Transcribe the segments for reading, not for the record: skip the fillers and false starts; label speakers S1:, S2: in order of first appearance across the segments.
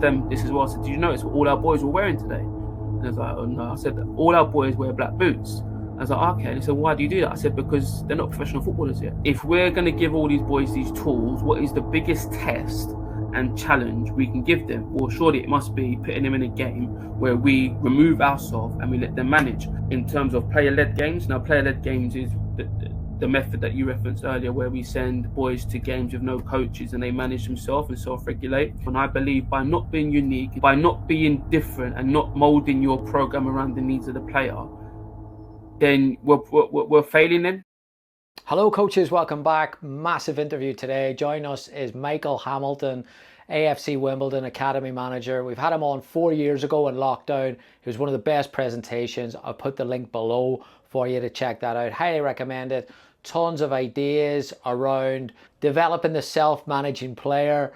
S1: them this as well. I said, did you notice what all our boys were wearing today? And I was like, oh no. I said, all our boys wear black boots. I was like, okay. And he said, why do you do that? I said, because they're not professional footballers yet. If we're going to give all these boys these tools, what is the biggest test and challenge we can give them? Well, surely it must be putting them in a game where we remove ourselves and we let them manage. In terms of player-led games, now player-led games is the method that you referenced earlier, where we send boys to games with no coaches and they manage themselves and self-regulate. And I believe by not being unique, by not being different and not molding your program around the needs of the player, then we're failing them.
S2: Hello coaches, welcome back. Massive interview today. Joining us is Michael Hamilton, AFC Wimbledon Academy Manager. We've had him on 4 years ago in lockdown. It was one of the best presentations. I'll put the link below for you to check that out. Highly recommend it. Tons of ideas around developing the self-managing player,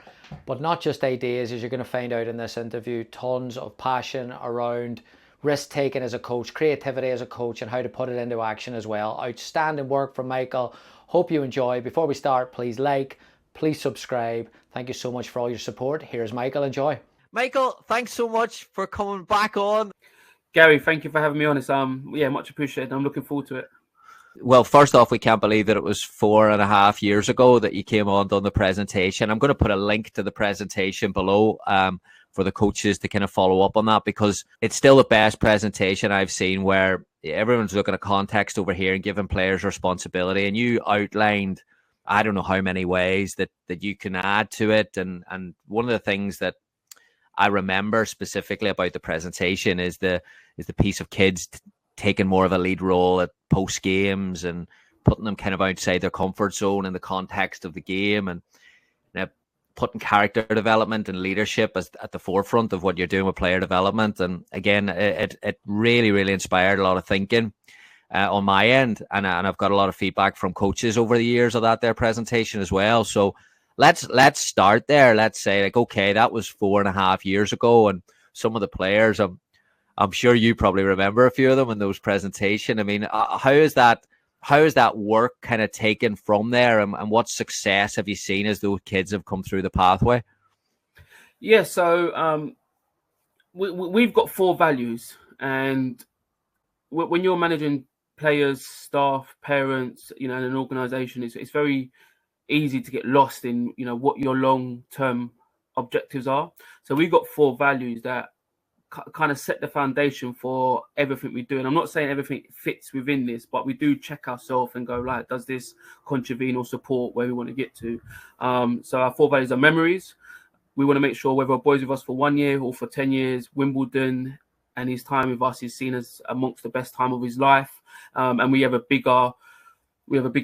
S2: but not just ideas, as you're going to find out in this interview. Tons of passion around risk-taking as a coach, creativity as a coach, and how to put it into action as well. Outstanding work from Michael. Hope you enjoy. Before we start, please like, please subscribe. Thank you so much for all your support. Here's Michael. Enjoy.
S3: Michael, thanks so much for coming back on.
S1: Gary, thank you for having me on. It's much appreciated. I'm looking forward to it.
S3: Well, first off, we can't believe that it was 4.5 years ago that you came on the presentation. I'm going to put a link to the presentation below for the coaches to kind of follow up on that, because it's still the best presentation I've seen where everyone's looking at context over here and giving players responsibility. And you outlined, I don't know how many ways that you can add to it. And one of the things that I remember specifically about the presentation is the piece of kids taking more of a lead role at post games and putting them kind of outside their comfort zone in the context of the game, and putting character development and leadership as at the forefront of what you're doing with player development. And again, it really, really inspired a lot of thinking on my end. And I've got a lot of feedback from coaches over the years of their presentation as well. So let's start there. Let's say, like, okay, that was 4.5 years ago. And some of the players, I'm sure you probably remember a few of them in those presentations. I mean, how is that work kind of taken from there, and what success have you seen as those kids have come through the pathway?
S1: Yeah, so we've got 4 values, and when you're managing players, staff, parents, in an organization, it's very easy to get lost in, what your long-term objectives are. So we've got 4 values that kind of set the foundation for everything we do. And I'm not saying everything fits within this, but we do check ourselves and go, right, does this contravene or support where we want to get to? So our 4 values are memories. We want to make sure whether a boy's with us for 1 year or for 10 years, Wimbledon and his time with us is seen as amongst the best time of his life. And we have a bigger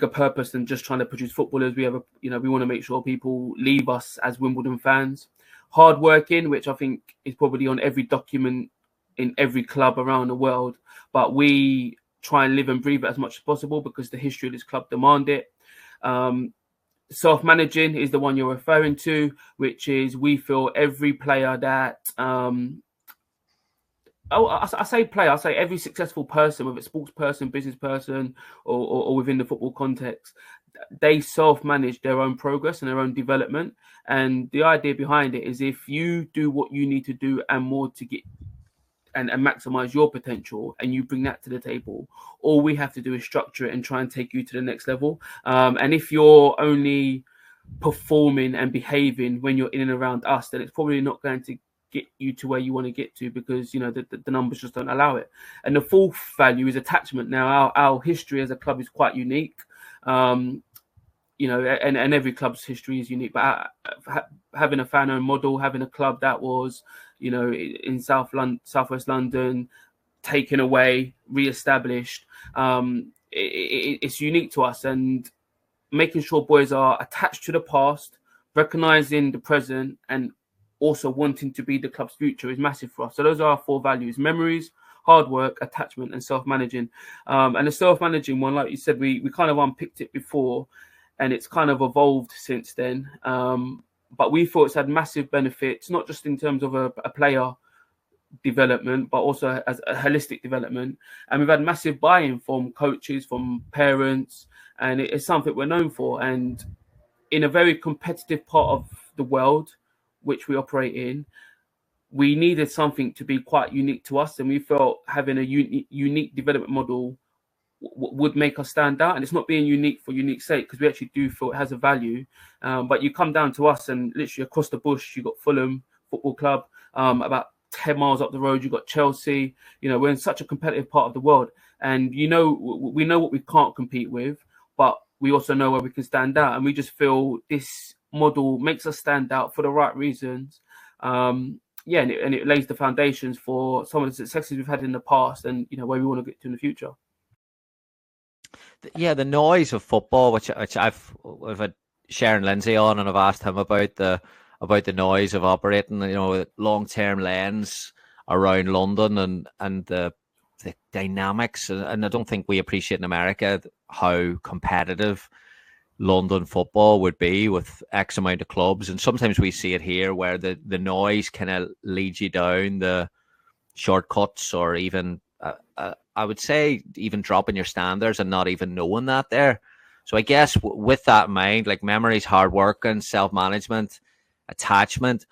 S1: purpose than just trying to produce footballers. We want to make sure people leave us as Wimbledon fans. Hardworking, which I think is probably on every document in every club around the world, but we try and live and breathe it as much as possible because the history of this club demand it. Self-managing is the one you're referring to, which is we feel every player that I say player, I say every successful person, whether it's sports person, business person, or within the football context, they self-manage their own progress and their own development. And the idea behind it is if you do what you need to do and more to get and maximize your potential, and you bring that to the table, all we have to do is structure it and try and take you to the next level. And if you're only performing and behaving when you're in and around us, then it's probably not going to get you to where you want to get to, because the numbers just don't allow it. And the 4th value is attachment. Now our history as a club is quite unique. And every club's history is unique, but having a fan-owned model, having a club that was, in Southwest London, taken away, re-established, it's unique to us. And making sure boys are attached to the past, recognizing the present, and also wanting to be the club's future is massive for us. So those are our 4 values: memories, hard work, attachment, and self-managing. And the self-managing one, like you said, we kind of unpicked it before, and it's kind of evolved since then. But we thought it's had massive benefits, not just in terms of a player development, but also as a holistic development. And we've had massive buy-in from coaches, from parents, and it's something we're known for. And in a very competitive part of the world which we operate in, we needed something to be quite unique to us, and we felt having a unique development model would make us stand out. And it's not being unique for unique sake, because we actually do feel it has a value. But you come down to us, and literally across the bush, you got Fulham Football Club. About 10 miles up the road, you got Chelsea. We're in such a competitive part of the world, and we know what we can't compete with, but we also know where we can stand out. And we just feel this model makes us stand out for the right reasons. And it lays the foundations for some of the successes we've had in the past, and where we want to get to in the future.
S3: Yeah, the noise of football, which I've had Sharon Lindsay on, and I've asked him about the noise of operating, long-term lens around London and the dynamics. And I don't think we appreciate in America how competitive London football would be with X amount of clubs. And sometimes we see it here where the noise kind of leads you down the shortcuts, or even I would say even dropping your standards and not even knowing that there. So I guess with that in mind, like memories, hard work, and self-management, attachment,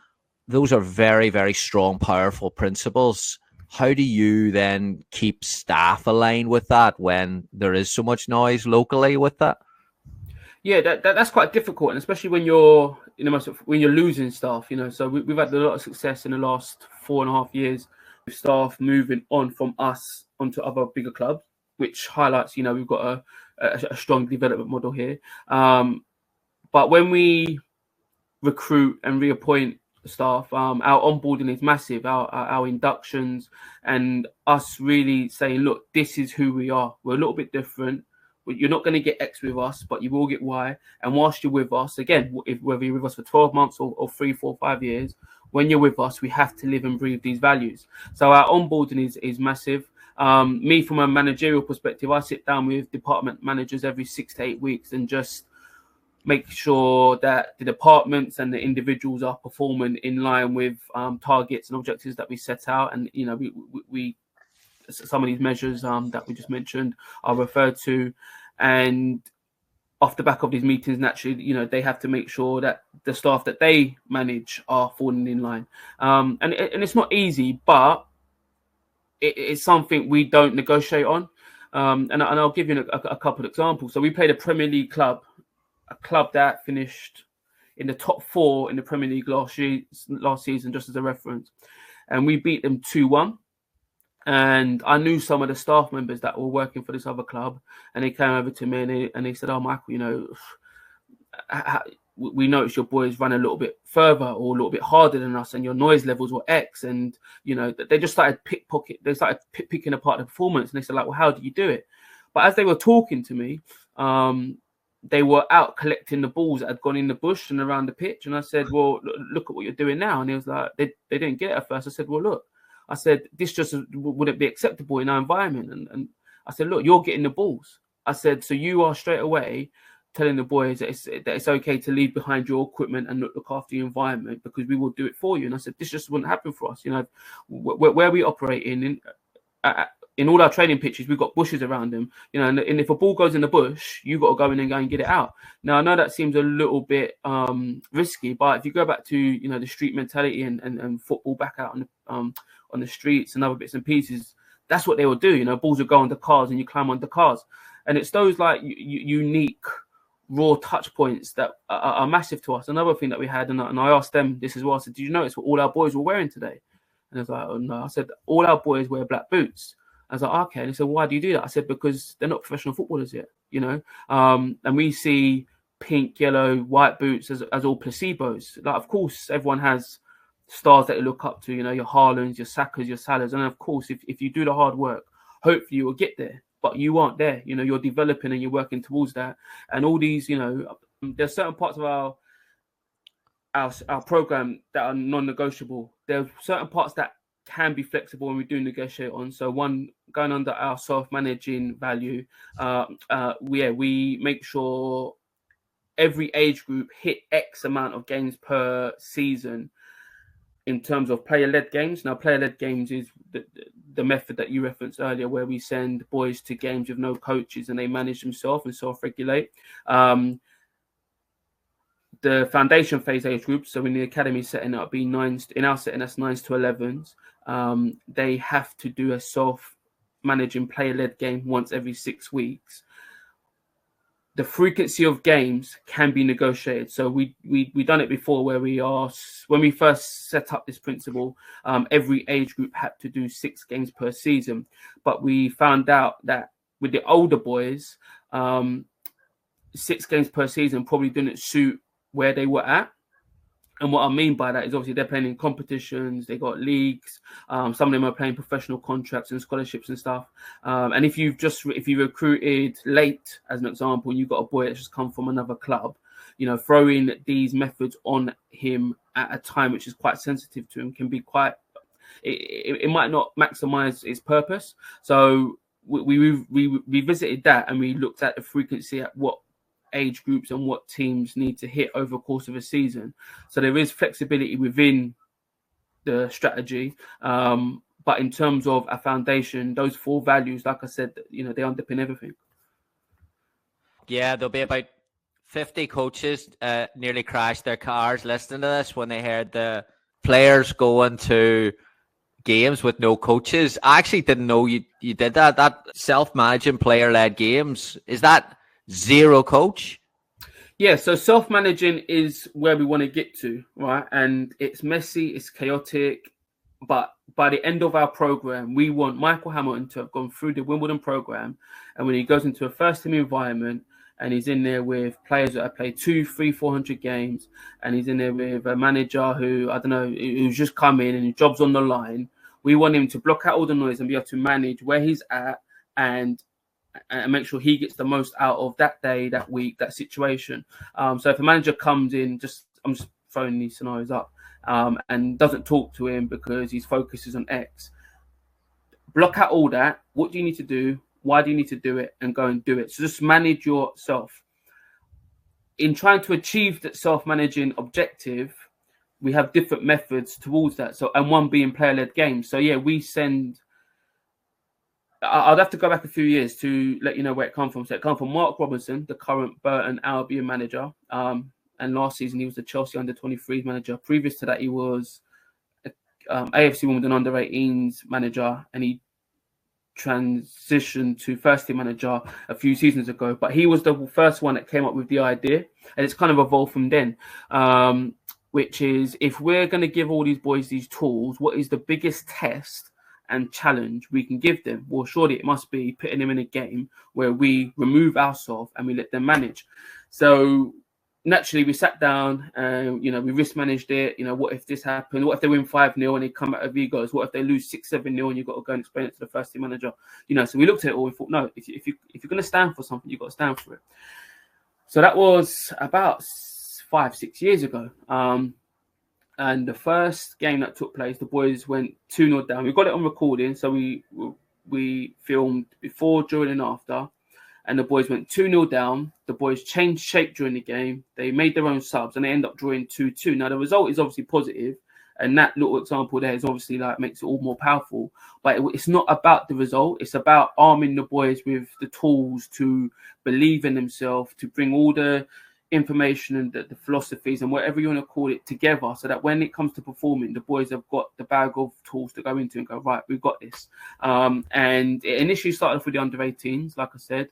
S3: those are very, very strong, powerful principles. How do you then keep staff aligned with that when there is so much noise locally with that?
S1: Yeah, that's quite difficult, and especially when you're when you're losing staff. So we've had a lot of success in the last 4.5 years with staff moving on from us onto other bigger clubs, which highlights we've got a strong development model here. But when we recruit and reappoint staff, our onboarding is massive. Our inductions, and us really saying, look, this is who we are. We're a little bit different. You're not going to get X with us, but you will get Y. And whilst you're with us, again, whether you're with us for 12 months or 3, 4, 5 years, when you're with us, we have to live and breathe these values. So our onboarding is massive. Me, from a managerial perspective, I sit down with department managers every 6 to 8 weeks and just make sure that the departments and the individuals are performing in line with targets and objectives that we set out. And, we some of these measures that we just mentioned are referred to, and off the back of these meetings, naturally, they have to make sure that the staff that they manage are falling in line. And it's not easy, but it's something we don't negotiate on. And I'll give you a couple of examples. So we played a Premier League club, a club that finished in the top 4 in the Premier League last season, just as a reference, and we beat them 2-1. And I knew some of the staff members that were working for this other club, and they came over to me and they said, "Oh, Michael, we noticed your boys run a little bit further or a little bit harder than us, and your noise levels were X." And they just started picking apart the performance, and they said, like, "Well, how do you do it?" But as they were talking to me, they were out collecting the balls that had gone in the bush and around the pitch. And I said, "Well, look at what you're doing now." And he was like, they didn't get it at first. I said, "Well, look," I said, "this just wouldn't be acceptable in our environment." And I said, "Look, you're getting the balls." I said, "So you are straight away telling the boys that it's okay to leave behind your equipment and look after your environment, because we will do it for you." And I said, "This just wouldn't happen for us. Where we operate in all our training pitches, we've got bushes around them, and if a ball goes in the bush, you've got to go in and go and get it out." Now, I know that seems a little bit risky, but if you go back to, the street mentality and football back out on the streets and other bits and pieces, that's what they will do. Balls will go on the cars and you climb on the cars. And it's those like unique, raw touch points that are massive to us. Another thing that we had, and I asked them this as well, I said, "Did you notice what all our boys were wearing today?" And I was like, "Oh, no." I said, "All our boys wear black boots." I was like, "Okay." And he said, "Why do you do that?" I said, "Because they're not professional footballers yet, and we see pink, yellow, white boots as all placebos. Like, of course, everyone has stars that you look up to, your Haalands, your Sakas, your Salahs. And of course, if you do the hard work, hopefully you will get there. But you aren't there. You're developing and you're working towards that. And all these, there's certain parts of our program that are non-negotiable. There are certain parts that can be flexible and we do negotiate on. So one, going under our self-managing value, we make sure every age group hit X amount of games per season in terms of player-led games. Now, player-led games is the method that you referenced earlier, where we send boys to games with no coaches and they manage themselves and self-regulate. the foundation phase age groups, so in the academy setting, that would be in our setting, that's 9s to 11s. They have to do a self-managing player-led game once every 6 weeks. The frequency of games can be negotiated. So we done it before, where when we first set up this principle, every age group had to do 6 games per season. But we found out that with the older boys, 6 games per season probably didn't suit where they were at. And what I mean by that is obviously they're playing in competitions, they got leagues, some of them are playing professional contracts and scholarships and stuff. And if you recruited late, as an example, and you've got a boy that's just come from another club, throwing these methods on him at a time which is quite sensitive to him can be quite, it might not maximize its purpose. So we revisited that, and we looked at the frequency at what age groups and what teams need to hit over the course of a season. So there is flexibility within the strategy, but in terms of a foundation, those 4 values, like I said, they underpin everything.
S3: Yeah, there'll be about 50 coaches nearly crashed their cars listening to this when they heard the players going to games with no coaches. I actually didn't know you did that self-managing player-led games. Is that 0 coach?
S1: Yeah, so self-managing is where we want to get to, right? And it's messy, it's chaotic, but by the end of our program, we want Michael Hamilton to have gone through the Wimbledon program, and when he goes into a first team environment and he's in there with players that have played 200, 300, 400 games, and he's in there with a manager who, I don't know, who's just come in and his job's on the line, we want him to block out all the noise and be able to manage where he's at and make sure he gets the most out of that day, that week, that situation. So if a manager comes in, I'm just throwing these scenarios up, and doesn't talk to him because his focus is on X, block out all that. What do you need to do? Why do you need to do it? And go and do it. So just manage yourself. In trying to achieve that self-managing objective, we have different methods towards that. So, and one being player-led games. So yeah, we send... I'd have to go back a few years to let you know where it come from. So it come from Mark Robinson, the current Burton Albion manager. And last season, he was the Chelsea under-23s manager. Previous to that, he was AFC Wimbledon under-18s manager. And he transitioned to first-team manager a few seasons ago. But he was the first one that came up with the idea. And it's kind of evolved from then. Which is, if we're going to give all these boys these tools, what is the biggest test and challenge we can give them? Well, surely it must be putting them in a game where we remove ourselves and we let them manage. So naturally we sat down and, we risk managed it. What if this happened? What if they win 5-0 and they come out of egos? What if they lose 6-7-0 and you've got to go and explain it to the first team manager? So we looked at it all and thought, no, if you're going to stand for something, you've got to stand for it. So that was about 5-6 years ago. And the first game that took place, the boys went 2-0 down. We got it on recording, so we filmed before, during, and after. And the boys went 2-0 down. The boys changed shape during the game. They made their own subs, and they end up drawing 2-2. Now, the result is obviously positive, and that little example there is obviously makes it all more powerful. But it's not about the result. It's about arming the boys with the tools to believe in themselves, to bring all the information and the philosophies and whatever you want to call it together, so that when it comes to performing, the boys have got the bag of tools to go into and go, right, we've got this. And it initially started off with the under-18s. Like I said,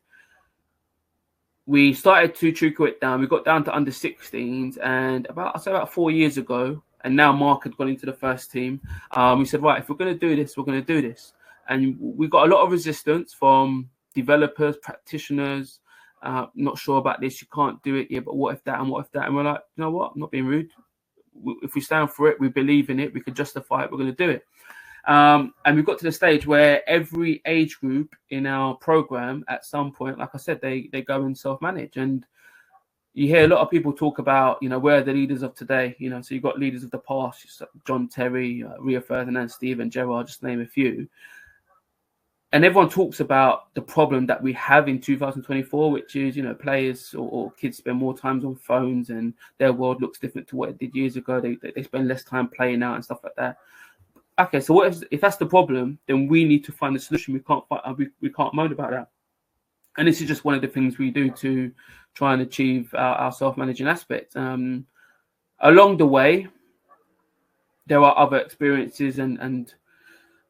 S1: we started to trickle it down. We got down to under-16s, and about 4 years ago, and now Mark had gone into the first team, we said, right, if we're going to do this, we're going to do this. And we got a lot of resistance from developers, practitioners. Not sure about this, you can't do it, yeah, but what if that and what if that? And we're like, you know what, I'm not being rude. If we stand for it, we believe in it, we can justify it, we're going to do it. And we've got to the stage where every age group in our program, at some point, like I said, they go and self-manage. And you hear a lot of people talk about, where are the leaders of today? So you've got leaders of the past, John Terry, Rio Ferdinand, Steven Gerrard, just to name a few. And everyone talks about the problem that we have in 2024, which is, players or kids spend more time on phones and their world looks different to what it did years ago. They spend less time playing out and stuff like that. Okay, so if that's the problem, then we need to find a solution. We can't moan about that. And this is just one of the things we do to try and achieve our self-managing aspect. Along the way, there are other experiences and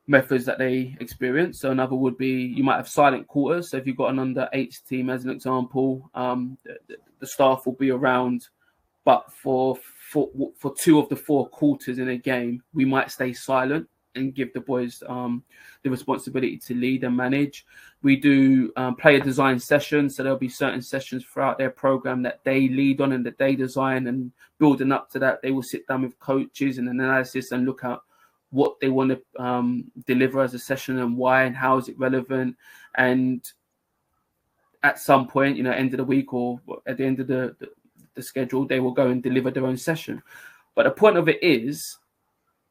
S1: methods that they experience. So another would be, you might have silent quarters. So if you've got an under 8s team, as an example, the staff will be around, but for 2 of the 4 quarters in a game, we might stay silent and give the boys the responsibility to lead and manage. We do player design sessions, so there'll be certain sessions throughout their program that they lead on and that they design, and building up to that, they will sit down with coaches and an analysis and look at what they want to deliver as a session and why and how is it relevant. And at some point, end of the week or at the end of the schedule, they will go and deliver their own session. But the point of it is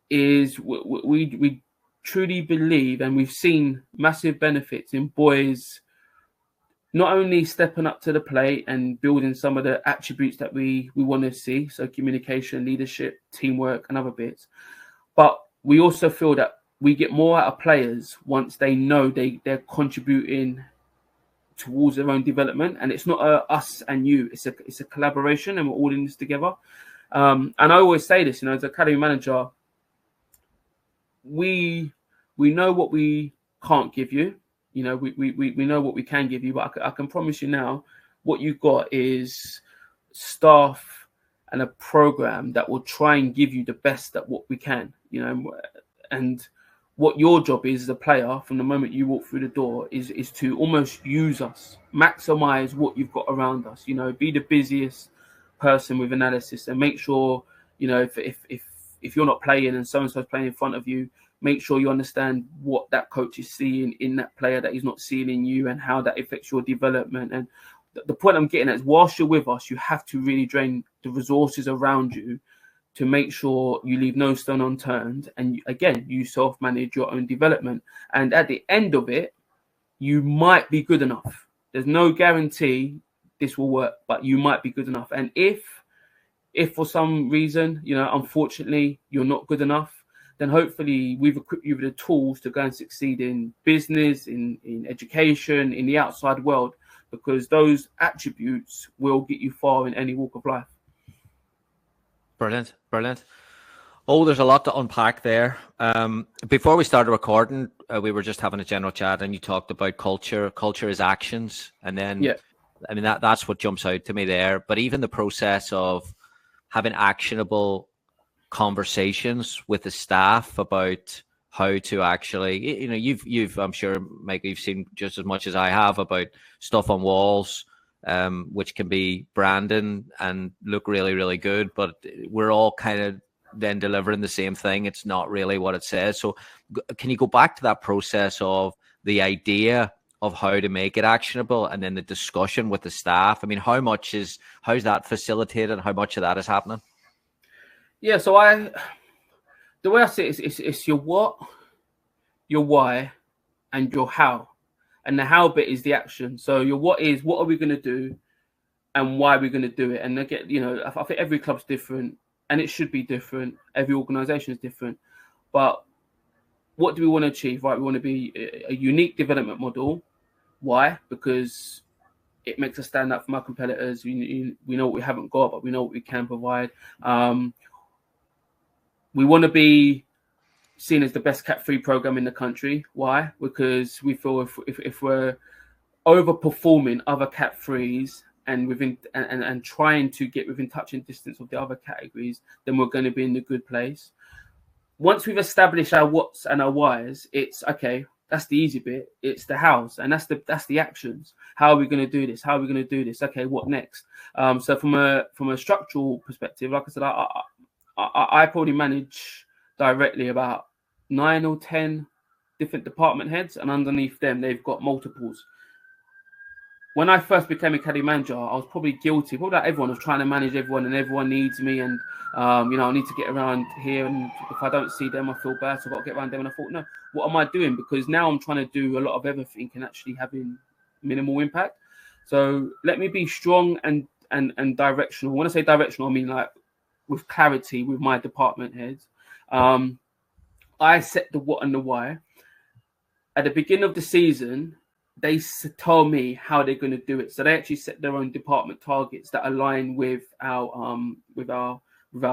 S1: we truly believe, and we've seen massive benefits in boys not only stepping up to the plate and building some of the attributes that we want to see, so communication, leadership, teamwork, and other bits, but we also feel that we get more out of players once they know they're contributing towards their own development, and it's not a us and you, it's a collaboration, and we're all in this together. And I always say this, as academy manager, we know what we can't give you. We know what we can give you, but I can promise you now, what you've got is staff and a program that will try and give you the best at what we can, and what your job is as a player from the moment you walk through the door is to almost use us, maximize what you've got around us, be the busiest person with analysis, and make sure, if you're not playing and so-and-so's playing in front of you, make sure you understand what that coach is seeing in that player that he's not seeing in you and how that affects your development. And the point I'm getting at is, whilst you're with us, you have to really drain the resources around you to make sure you leave no stone unturned. And again, you self-manage your own development. And at the end of it, you might be good enough. There's no guarantee this will work, but you might be good enough. And if for some reason, unfortunately, you're not good enough, then hopefully we've equipped you with the tools to go and succeed in business, in education, in the outside world, because those attributes will get you far in any walk of life.
S3: Brilliant. Oh, there's a lot to unpack there. Before we started recording, we were just having a general chat, and you talked about culture. Culture is actions. And then, that's what jumps out to me there. But even the process of having actionable conversations with the staff about how to actually, you've I'm sure, Michael, you've seen just as much as I have about stuff on walls, which can be branding and look really, really good, but we're all kind of then delivering the same thing. It's not really what it says. So can you go back to that process of the idea of how to make it actionable, and then the discussion with the staff? I mean, how's that facilitated? How much of that is happening?
S1: Yeah, so the way I see it is it's your what, your why, and your how. And the how bit is the action. So your what is, what are we going to do, and why are we going to do it? And again, I think every club's different, and it should be different. Every organisation is different. But what do we want to achieve? Right, we want to be a unique development model. Why? Because it makes us stand out from our competitors. We know what we haven't got, but we know what we can provide. We want to be seen as the best cat-free program in the country. Why? Because we feel if we're overperforming other cat-frees and trying to get within touching distance of the other categories, then we're going to be in the good place. Once we've established our whats and our whys, it's okay. That's the easy bit. It's the hows, and that's the actions. How are we going to do this? How are we going to do this? Okay, what next? So from a structural perspective, like I said, I probably manage directly about 9 or 10 different department heads, and underneath them, they've got multiples. When I first became academy manager, I was probably guilty, probably like everyone, of trying to manage everyone, and everyone needs me, and I need to get around here, and if I don't see them, I feel bad, so I've got to get around them. And I thought, no, what am I doing? Because now I'm trying to do a lot of everything and actually having minimal impact. So let me be strong and directional. When I say directional, I mean like with clarity with my department heads. I set the what and the why. At the beginning of the season, they tell me how they're going to do it. So they actually set their own department targets that align with our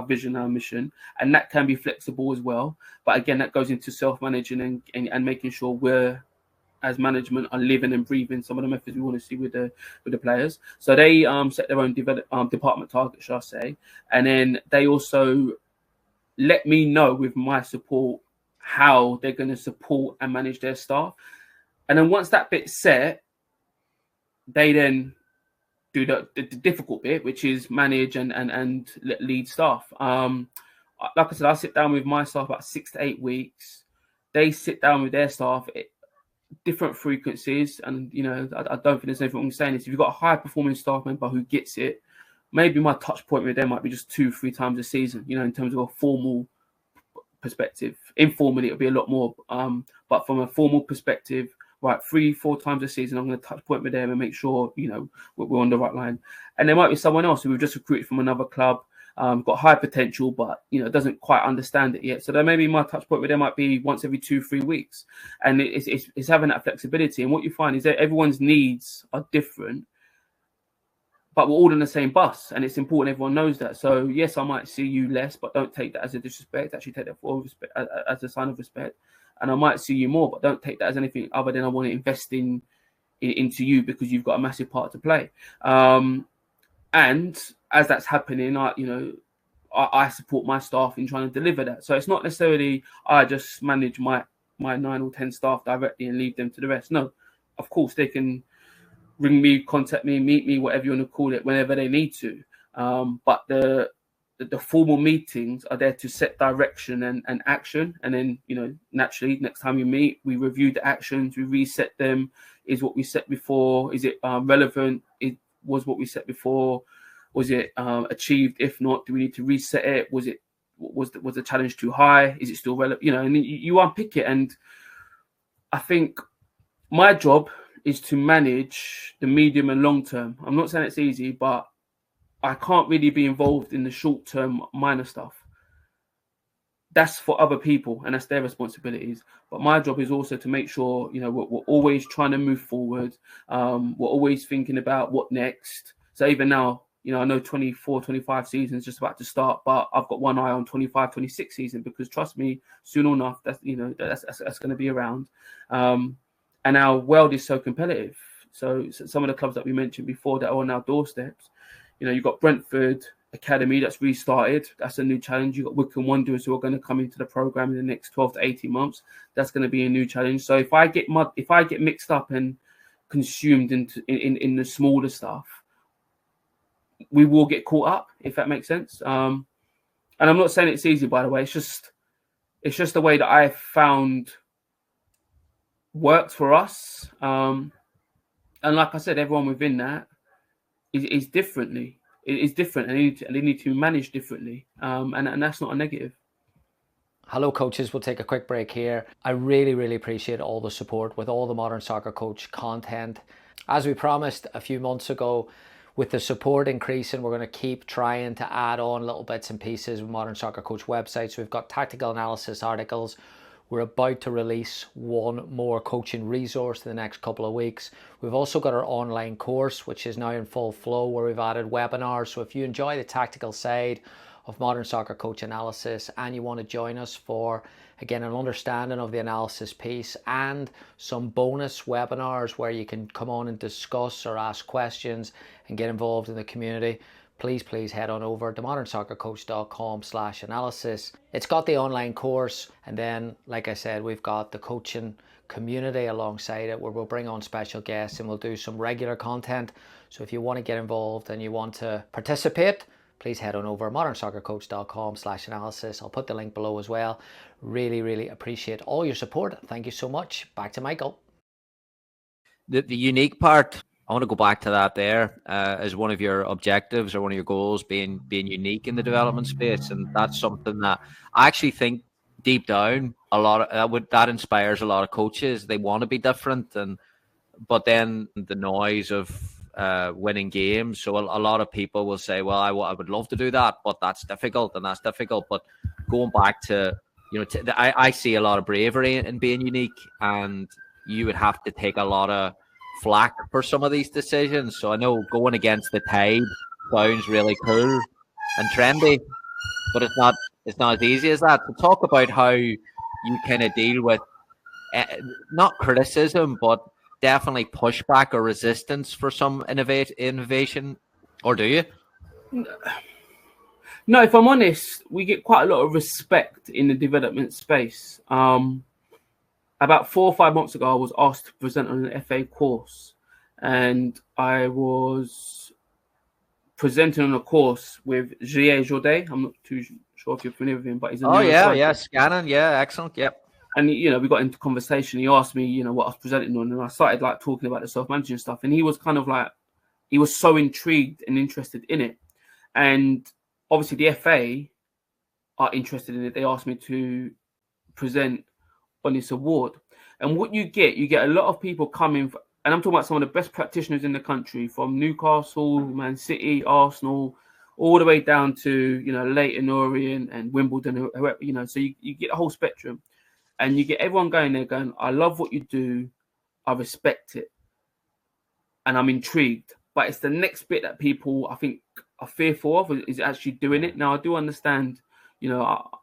S1: vision, our mission, and that can be flexible as well. But again, that goes into self-managing and making sure we're, as management, are living and breathing some of the methods we want to see with the players. So they set their own department targets, shall I say, and then they also let me know with my support how they're going to support and manage their staff. And then once that bit's set, they then do the difficult bit, which is manage and lead staff. Like I said, I sit down with my staff about 6 to 8 weeks. They sit down with their staff at different frequencies. And, you know, I don't think there's anything wrong with saying this. If you've got a high-performing staff member who gets it, maybe my touch point with them might be just 2-3 times a season, you know, in terms of a formal perspective. Informally, it'll be a lot more. But from a formal perspective, right, 3-4 times a season, I'm going to touch point with them and make sure, you know, we're on the right line. And there might be someone else who we've just recruited from another club, got high potential, but, you know, doesn't quite understand it yet. So then maybe my touch point with them might be once every 2-3 weeks. And it's having that flexibility. And what you find is that everyone's needs are different, but we're all on the same bus, and it's important everyone knows that. So yes, I might see you less, but don't take that as a disrespect. Actually, take that for respect, as a sign of respect. And I might see you more, but don't take that as anything other than I want to invest into you because you've got a massive part to play. And as that's happening, I support my staff in trying to deliver that. So it's not necessarily I just manage my 9 or 10 staff directly and leave them to the rest. No, of course they can ring me, contact me, meet me, whatever you want to call it, whenever they need to. But the formal meetings are there to set direction and action. And then, you know, naturally, next time we meet, we review the actions, we reset them. Is what we set before, is it relevant? Was what we set before, was it achieved? If not, do we need to reset it? Was the challenge too high? Is it still relevant? You know, and you unpick it. And I think my job is to manage the medium and long term. I'm not saying it's easy, but I can't really be involved in the short term minor stuff. That's for other people and that's their responsibilities. But my job is also to make sure, you know, we're always trying to move forward. We're always thinking about what next. So even now, you know, I know 24-25 season is just about to start, but I've got one eye on 25-26 season because trust me, soon enough, that's going to be around. And our world is so competitive. So some of the clubs that we mentioned before that are on our doorsteps, you know, you've got Brentford Academy that's restarted. That's a new challenge. You've got Wycombe Wanderers who are going to come into the program in the next 12 to 18 months. That's going to be a new challenge. So if I get mixed up and consumed in the smaller stuff, we will get caught up, if that makes sense. And I'm not saying it's easy, by the way. It's just the way that I found works for us. And like I said, everyone within that is differently. It is different, and they need to manage differently. And that's not a negative.
S2: Hello coaches, we'll take a quick break here. I really, really appreciate all the support with all the Modern Soccer Coach content. As we promised a few months ago, with the support increasing, we're going to keep trying to add on little bits and pieces with Modern Soccer Coach website. So we've got tactical analysis articles. We're about to release one more coaching resource in the next couple of weeks. We've also got our online course, which is now in full flow, where we've added webinars. So if you enjoy the tactical side of Modern Soccer Coach analysis and you want to join us for, again, an understanding of the analysis piece and some bonus webinars where you can come on and discuss or ask questions and get involved in the community, please head on over to modernsoccercoach.com/analysis. It's got the online course, and then, like I said, we've got the coaching community alongside it where we'll bring on special guests and we'll do some regular content. So if you want to get involved and you want to participate, please head on over modernsoccercoach.com/analysis. I'll put the link below as well. Really appreciate all your support. Thank you so much. Back to Michael.
S3: The unique part, I want to go back to that there as one of your objectives or one of your goals, being unique in the development space. And that's something that I actually think deep down that inspires a lot of coaches. They want to be different, but then the noise of winning games. So a lot of people will say, well, I would love to do that, but that's difficult. But going back to, you know, I see a lot of bravery in being unique, and you would have to take a lot of flack for some of these decisions. So I know going against the tide sounds really cool and trendy, but it's not as easy as that. So talk about how you kind of deal with not criticism, but definitely pushback or resistance for some innovation, or do you?
S1: No, if I'm honest, we get quite a lot of respect in the development space. About 4 or 5 months ago, I was asked to present on an FA course, and I was presenting on a course with J. Jourdain. I'm not too sure if you're familiar with him, but he's a
S3: scanning, excellent, yep.
S1: And we got into conversation. He asked me, what I was presenting on, and I started talking about the self-managing stuff. And he was kind of he was so intrigued and interested in it. And obviously, the FA are interested in it. They asked me to present on this award. And what you get a lot of people coming, and I'm talking about some of the best practitioners in the country, from Newcastle, Man City, Arsenal, all the way down to Leyton Orient and Wimbledon, whoever, so you get a whole spectrum, and you get everyone going there going, I love what you do, I respect it, and I'm intrigued. But it's the next bit that people, I think, are fearful of, is actually doing it. Now, I do understand,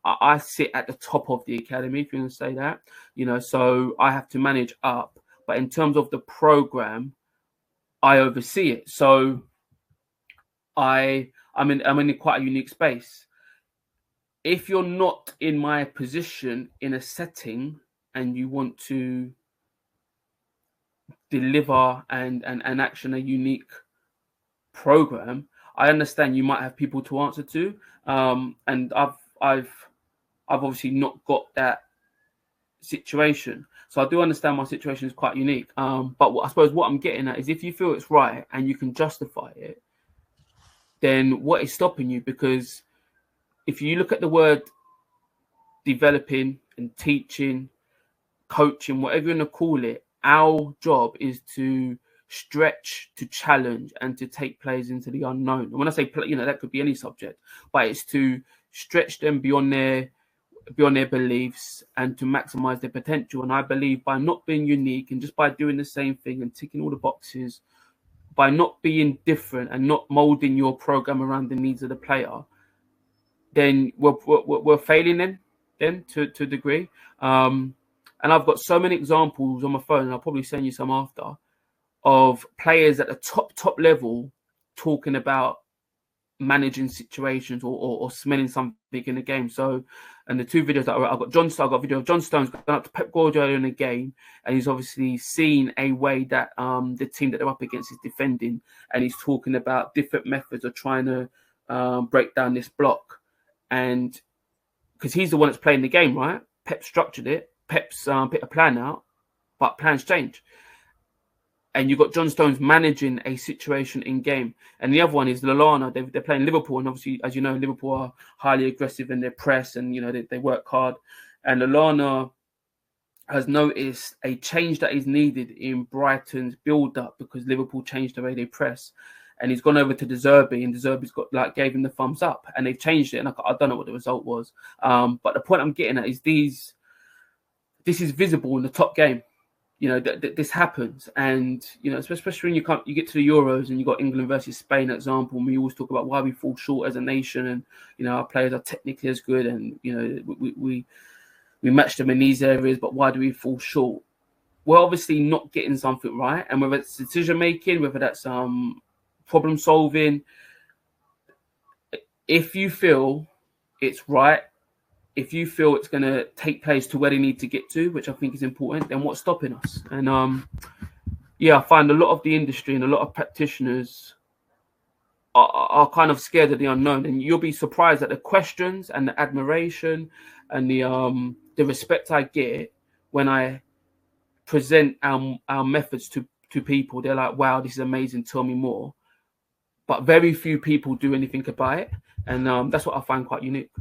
S1: I sit at the top of the academy, if you want to say that, so I have to manage up. But in terms of the program, I oversee it. So I'm in quite a unique space. If you're not in my position in a setting and you want to deliver and action a unique program, I understand you might have people to answer to, and I've obviously not got that situation, so I do understand my situation is quite unique. But I suppose what I'm getting at is, if you feel it's right and you can justify it, then what is stopping you? Because if you look at the word developing and teaching, coaching, whatever you want to call it, our job is to stretch, to challenge, and to take players into the unknown. And when I say play, that could be any subject, but it's to stretch them beyond their beliefs and to maximize their potential. And I believe by not being unique and just by doing the same thing and ticking all the boxes, by not being different and not molding your program around the needs of the player, then we're failing then to a degree. And I've got so many examples on my phone, and I'll probably send you some after, of players at the top level talking about managing situations or smelling something in the game. So, and the two videos that I've got a video of John Stones going up to Pep Guardiola in a game, and he's obviously seen a way that the team that they're up against is defending, and he's talking about different methods of trying to break down this block. And because he's the one that's playing the game, right? Pep structured it. Pep's put a plan out, but plans change. And you've got John Stones managing a situation in game. And the other one is Lallana. They're playing Liverpool. And obviously, as you know, Liverpool are highly aggressive in their press, and, they work hard. And Lallana has noticed a change that is needed in Brighton's build-up because Liverpool changed the way they press. And he's gone over to De Zerbi, and De Zerbi's gave him the thumbs up. And they've changed it. And I don't know what the result was. But the point I'm getting at is this is visible in the top game. This happens, and especially when you get to the Euros and you got England versus Spain, example. And we always talk about why we fall short as a nation, and our players are technically as good, and we match them in these areas, but why do we fall short? We're obviously not getting something right, and whether it's decision making, whether that's problem solving. If you feel it's right, if you feel it's going to take place to where they need to get to, which I think is important, then what's stopping us? And I find a lot of the industry and a lot of practitioners are kind of scared of the unknown. And you'll be surprised at the questions and the admiration and the respect I get when I present our methods to people. They're like, wow, this is amazing, tell me more. But very few people do anything about it. And that's what I find quite unique.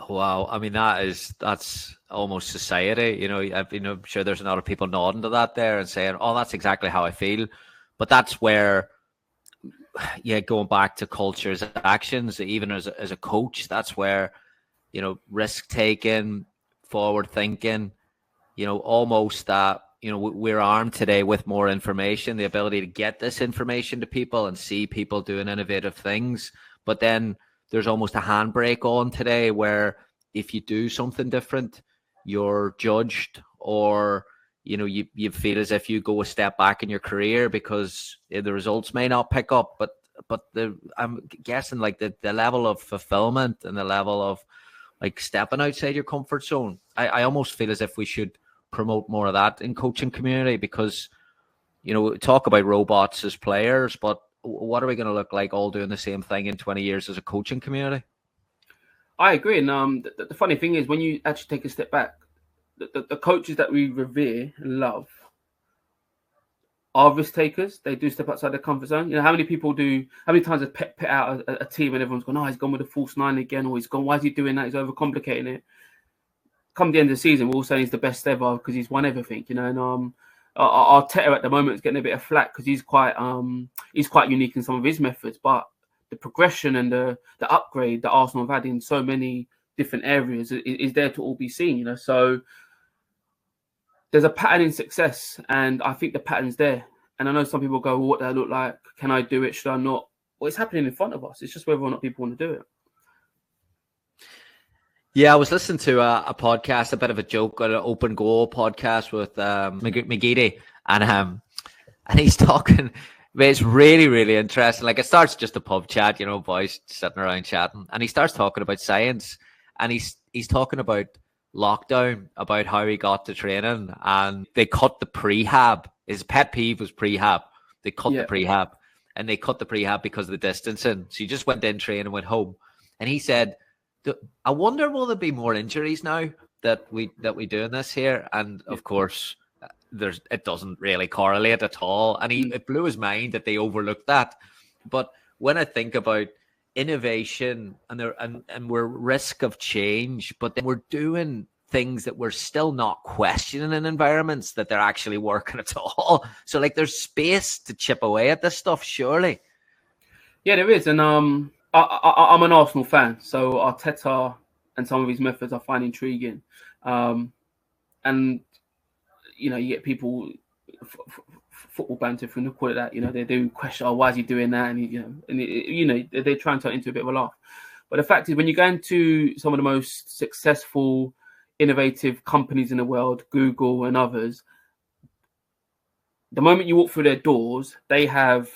S3: Wow, I mean that's almost society. I'm sure there's a lot of people nodding to that there and saying, "Oh, that's exactly how I feel." But that's where, going back to cultures, actions, even as a coach, that's where, risk taking, forward thinking, almost that, we're armed today with more information, the ability to get this information to people and see people doing innovative things. But then there's almost a handbrake on today where if you do something different, you're judged, or you feel as if you go a step back in your career because the results may not pick up. But I'm guessing like the level of fulfillment and the level of like stepping outside your comfort zone, I almost feel as if we should promote more of that in coaching community, because talk about robots as players, but what are we going to look like all doing the same thing in 20 years as a coaching community?
S1: I agree. And the funny thing is, when you actually take a step back, the coaches that we revere and love are risk takers. They do step outside their comfort zone. How many times have pet out a team and everyone's gone, oh, he's gone with a false nine again, or he's gone, why is he doing that? He's overcomplicating it. Come the end of the season, we're all saying he's the best ever because he's won everything, And Arteta at the moment is getting a bit of flack because he's quite unique in some of his methods. But the progression and the upgrade that Arsenal have had in so many different areas is there to all be seen, So there's a pattern in success, and I think the pattern's there. And I know some people go, well, what does that look like? Can I do it? Should I not? Well, it's happening in front of us. It's just whether or not people want to do it.
S3: Yeah, I was listening to a podcast, a bit of a joke, an open goal podcast with McGeady, and he's talking. It's really, really interesting. Like, it starts just a pub chat, boys sitting around chatting, and he starts talking about science, and he's talking about lockdown, about how he got to training, and they cut the prehab. His pet peeve was prehab. They cut the prehab, and they cut the prehab because of the distancing. So he just went in, trained, and went home. And he said, I wonder, will there be more injuries now that we doing this here? And of course, it doesn't really correlate at all. And it blew his mind that they overlooked that. But when I think about innovation and we're risk of change, but then we're doing things that we're still not questioning in environments that they're actually working at all. So like, there's space to chip away at this stuff, surely.
S1: Yeah, there is. And I'm an Arsenal fan, so Arteta and some of his methods I find intriguing. And you get people football banter, if we call it that. They do question, why is he doing that? And they try and turn it into a bit of a laugh. But the fact is, when you go into some of the most successful, innovative companies in the world, Google and others, the moment you walk through their doors, they have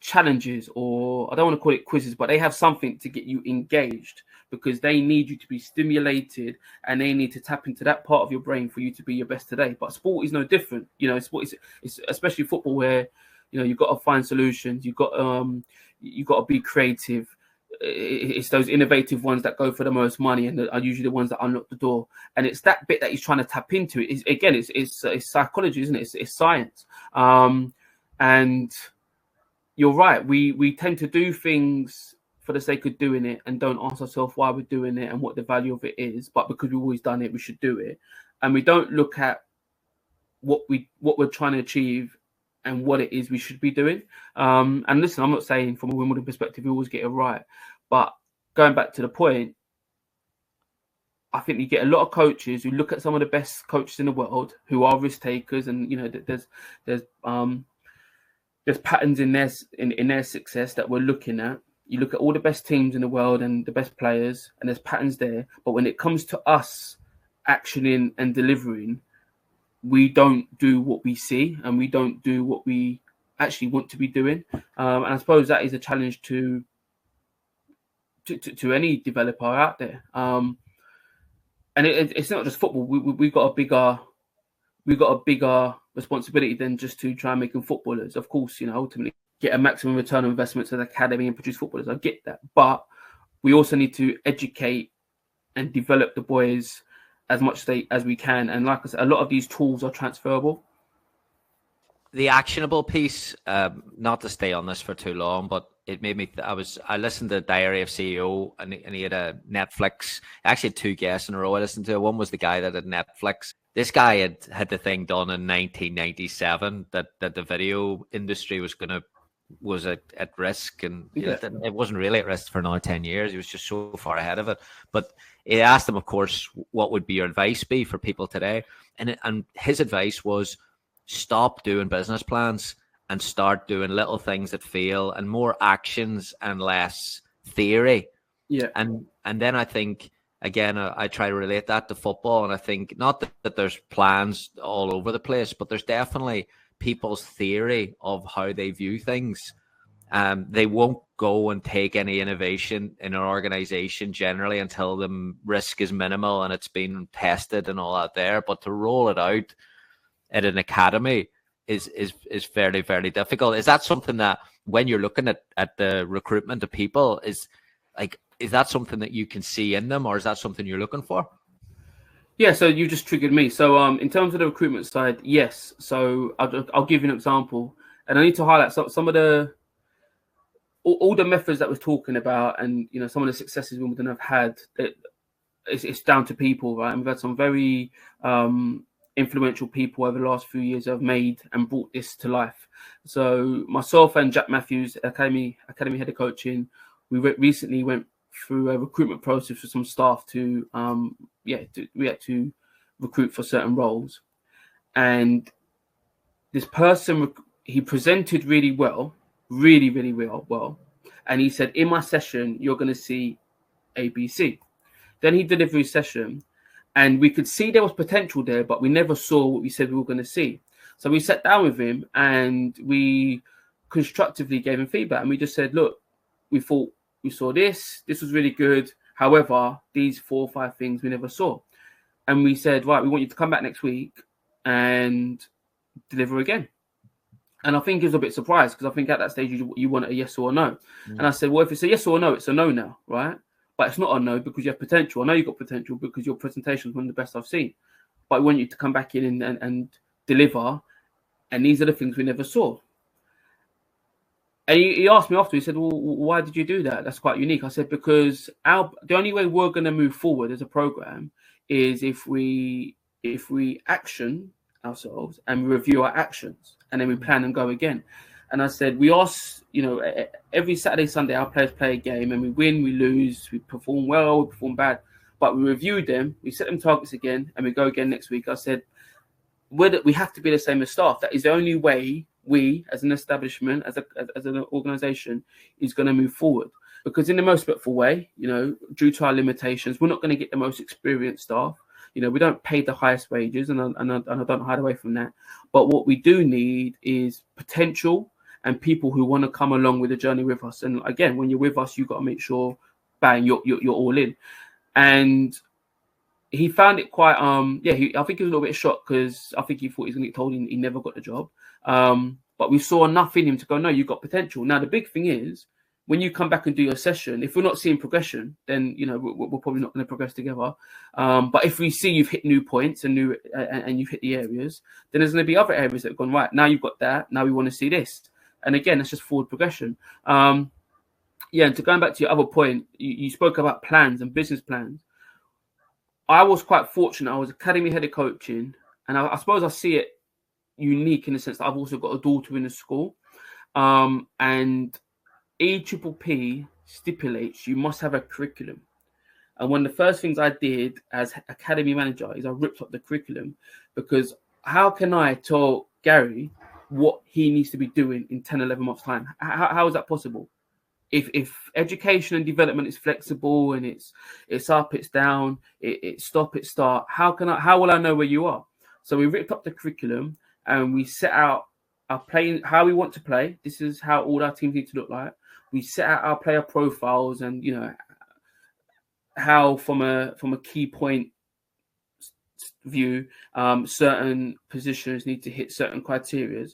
S1: challenges, or I don't want to call it quizzes, but they have something to get you engaged, because they need you to be stimulated and they need to tap into that part of your brain for you to be your best today. But sport is no different. Sport is, it's especially football, where you've got to find solutions, you've got to be creative. It's those innovative ones that go for the most money and are usually the ones that unlock the door. And it's that bit that he's trying to tap into. It's psychology, isn't it? It's science. And you're right. We tend to do things for the sake of doing it and don't ask ourselves why we're doing it and what the value of it is. But because we've always done it, we should do it. And we don't look at what we're trying to achieve and what it is we should be doing. And listen, I'm not saying from a Wimbledon perspective we always get it right, but going back to the point, I think you get a lot of coaches who look at some of the best coaches in the world who are risk takers, and there's patterns in their success that we're looking at. You look at all the best teams in the world and the best players, and there's patterns there. But when it comes to us actioning and delivering, we don't do what we see, and we don't do what we actually want to be doing. And I suppose that is a challenge to any developer out there. And it's not just football. We've got a bigger responsibility than just to try and make them footballers. Of course, ultimately get a maximum return on investment to the academy and produce footballers. I get that, but we also need to educate and develop the boys as much as we can. And like I said, a lot of these tools are transferable.
S3: The actionable piece, not to stay on this for too long, but it made me. I listened to Diary of CEO, and he had a Netflix. Actually, had two guests in a row I listened to. One was the guy that had Netflix. This guy had the thing done in 1997 that the video industry was going to was at risk, and it wasn't really at risk for now 10 years. He was just so far ahead of it. But he asked him, of course, what would be your advice be for people today? And his advice was, stop doing business plans and start doing little things that fail, and more actions and less theory.
S1: Yeah.
S3: And then I think, again, I try to relate that to football, and I think not that there's plans all over the place, but there's definitely people's theory of how they view things. They won't go and take any innovation in an organization generally until the risk is minimal and it's been tested and all that there. But to roll it out at an academy is fairly, very difficult. Is that something that, when you're looking at the recruitment of people, is that something that you can see in them, or is that something you're looking for?
S1: Yeah, so you just triggered me. So in terms of the recruitment side, yes. So I'll give you an example, and I need to highlight some of the all the methods that we're talking about, and some of the successes Wimbledon have had. It's down to people, right? And we've had some very influential people over the last few years that have made and brought this to life. So myself and Jack Matthews, Academy Head of Coaching, we recently went through a recruitment process for some staff to we had to recruit for certain roles, and this person, he presented really well, really well, and he said, in my session you're going to see ABC. Then he delivered his session, and we could see there was potential there, but we never saw what we said we were going to see. So we sat down with him and we constructively gave him feedback, and we just said, look, we thought we saw this was really good. However, these 4 or 5 things we never saw. And we said, right, we want you to come back next week and deliver again. And I think he was a bit surprised, because I think at that stage you want a yes or a no. Mm. And I said, well, if it's a yes or a no, it's a no now, right? But it's not a no because you have potential. I know you've got potential because your presentation is one of the best I've seen. But I want you to come back in and deliver. And these are the things we never saw. And he asked me after, he said, well, why did you do that? That's quite unique. I said, because the only way we're going to move forward as a program is if we action ourselves and we review our actions, and then we plan and go again. And I said, we ask, every Saturday, Sunday, our players play a game, and we win, we lose, we perform well, we perform bad, but we review them, we set them targets again, and we go again next week. I said, we have to be the same as staff. That is the only way we, as an establishment, as an organisation, is going to move forward. Because in the most respectful way, due to our limitations, we're not going to get the most experienced staff. We don't pay the highest wages, and I don't hide away from that. But what we do need is potential and people who want to come along with the journey with us. And again, when you're with us, you've got to make sure, bang, you're all in. And he found it quite, I think he was a little bit shocked, because I think he thought he was going to get told he never got the job. But we saw enough in him to go, no, you've got potential. Now, the big thing is, when you come back and do your session, if we're not seeing progression, then, we're probably not going to progress together. But if we see you've hit new points and you've hit the areas, then there's going to be other areas that have gone, right, now you've got that. Now we want to see this. And again, it's just forward progression. And to going back to your other point, you spoke about plans and business plans. I was quite fortunate. I was academy head of coaching, and I suppose I see it unique in the sense that I've also got a daughter in the school. And EPPP stipulates you must have a curriculum. And one of the first things I did as academy manager is I ripped up the curriculum, because how can I tell Gary what he needs to be doing in 10, 11 months' time? How is that possible? If education and development is flexible and it's up, it's down, it's stop, it's start, how will I know where you are? So we ripped up the curriculum and we set out our playing, how we want to play. This is how all our teams need to look like. We set out our player profiles and, how from a key point view, certain positions need to hit certain criteria.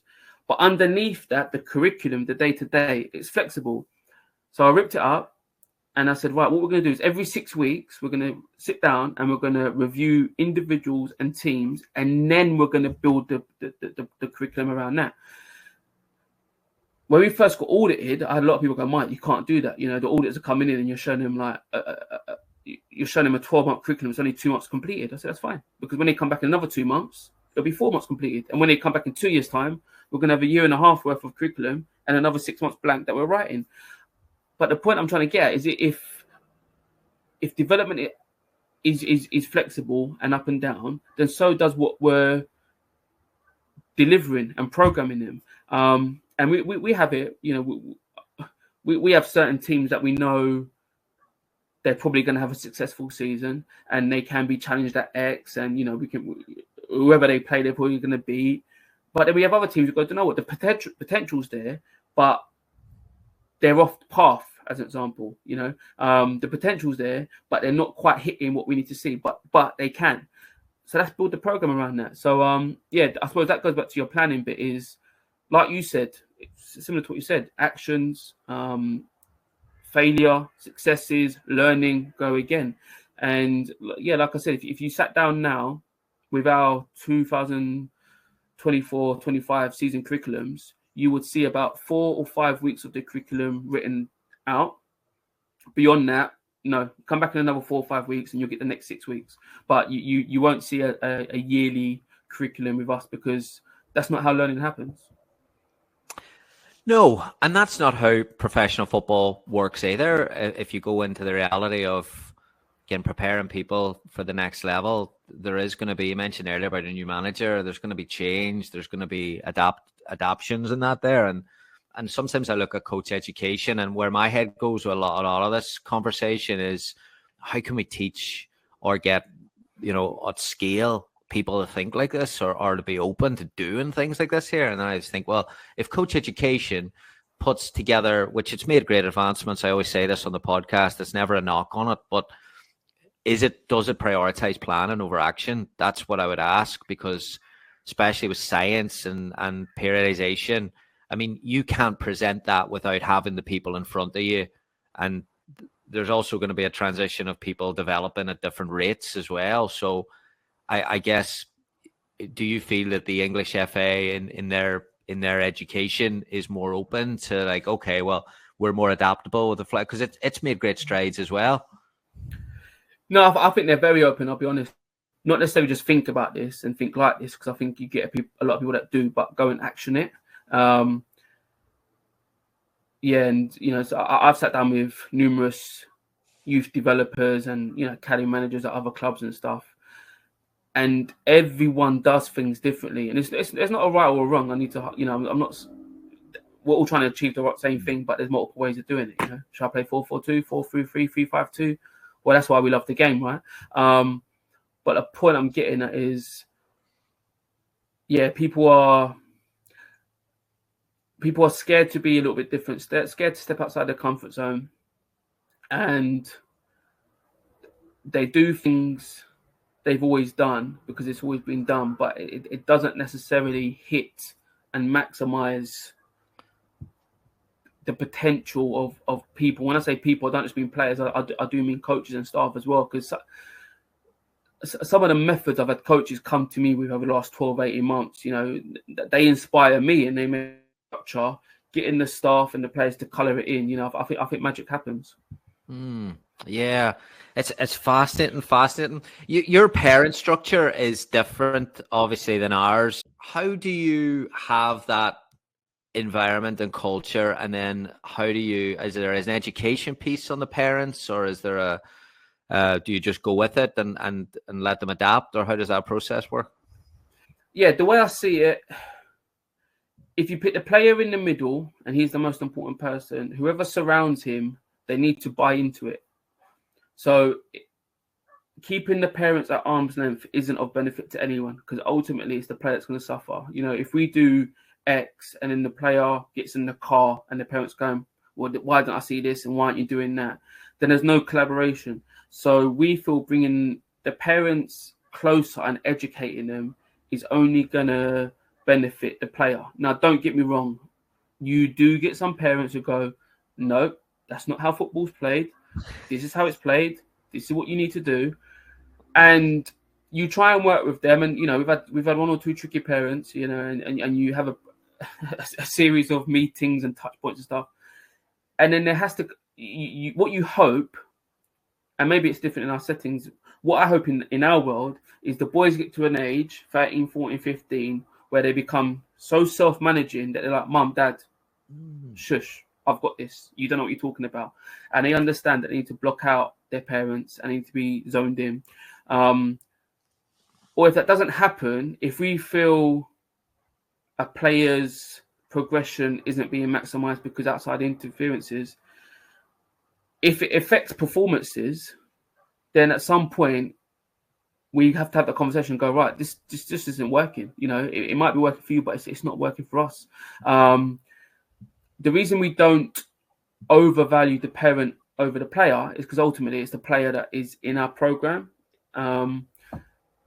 S1: But underneath that, the curriculum, the day-to-day, it's flexible. So I ripped it up and I said, right, what we're going to do is every 6 weeks, we're going to sit down and we're going to review individuals and teams, and then we're going to build the curriculum around that. When we first got audited, I had a lot of people go, Mike, you can't do that. The auditors are coming in and you're showing them you're showing them a 12-month curriculum. It's only 2 months completed. I said, that's fine. Because when they come back in another 2 months, it'll be 4 months completed. And when they come back in 2 years' time, we're going to have a year and a half worth of curriculum and another 6 months blank that we're writing. But the point I'm trying to get at is if development is flexible and up and down, then so does what we're delivering and programming them. And we have it, we have certain teams that we know they're probably going to have a successful season and they can be challenged at X, and whoever they play, they're probably going to beat. But then we have other teams who go, to know what the potential's there, but they're off the path, as an example. The potential's there, but they're not quite hitting what we need to see, but they can. So let's build the program around that. So I suppose that goes back to your planning bit, is like you said, it's similar to what you said, actions, failure, successes, learning, go again. And yeah, like I said, if you sat down now with our 2024-25 season curriculums, you would see about 4 or 5 weeks of the curriculum written out. Beyond that, no, come back in another 4 or 5 weeks and you'll get the next 6 weeks. But you won't see a yearly curriculum with us, because that's not how learning happens.
S3: No, and that's not how professional football works either. If you go into the reality of, again, preparing people for the next level, there is going to be, you mentioned earlier about a new manager, there's going to be change, there's going to be adaptions in that there. And sometimes I look at coach education, and where my head goes with a lot of this conversation is, how can we teach or get, at scale, people to think like this, or to be open to doing things like this here? And then I just think, well, if coach education puts together, which it's made great advancements, I always say this on the podcast, it's never a knock on it, but does it prioritize planning over action? That's what I would ask, because especially with science and periodization, I mean, you can't present that without having the people in front of you. And there's also going to be a transition of people developing at different rates as well. So I guess, do you feel that the English FA in their education is more open to, like, okay, well, we're more adaptable with the flag, because it's made great strides as well?
S1: No, I think they're very open, I'll be honest. Not necessarily just think about this and think like this, because I think you get a lot of people that do, but go and action it. And so I've sat down with numerous youth developers and academy managers at other clubs and stuff, and everyone does things differently, and it's not a right or a wrong. I need to, I'm not. We're all trying to achieve the same thing, but there's multiple ways of doing it. Should I play 4-4-2, 4-3-3, 3-5-2? Well, that's why we love the game, right? But the point I'm getting at is, people are scared to be a little bit different. They're scared to step outside their comfort zone, and they do things they've always done because it's always been done, but it doesn't necessarily hit and maximize the potential of people. When I say people, I don't just mean players. I do mean coaches and staff as well, because some of the methods I've had coaches come to me with over the last 12, 18 months, they inspire me, and they make structure, getting the staff and the players to colour it in. I think magic happens.
S3: Yeah, it's fascinating. Your parent structure is different, obviously, than ours. How do you have that environment and culture, and then is there an education piece on the parents, or is there do you just go with it and let them adapt, or how does that process work?
S1: Yeah, the way I see it, if you put the player in the middle and he's the most important person, whoever surrounds him, they need to buy into it. So keeping the parents at arm's length isn't of benefit to anyone, because ultimately it's the player that's going to suffer. If we do X and then the player gets in the car and the parents going, well, why don't I see this and why aren't you doing that? Then there's no collaboration. So we feel bringing the parents closer and educating them is only going to benefit the player. Now, don't get me wrong. You do get some parents who go, no, that's not how football's played. This is how it's played. This is what you need to do. And you try and work with them. And, we've had one or two tricky parents, and you have a series of meetings and touch points and stuff. And then there has to, what you hope, and maybe it's different in our settings, what I hope in our world is the boys get to an age, 13, 14, 15, where they become so self-managing that they're like, Mum, Dad, Shush, I've got this. You don't know what you're talking about. And they understand that they need to block out their parents and they need to be zoned in. Or if that doesn't happen, if we feel a player's progression isn't being maximized because outside interferences, if it affects performances, then at some point we have to have the conversation and go, right, this just isn't working. You know, it might be working for you, but it's not working for us. The reason we don't overvalue the parent over the player is because ultimately it's the player that is in our program, and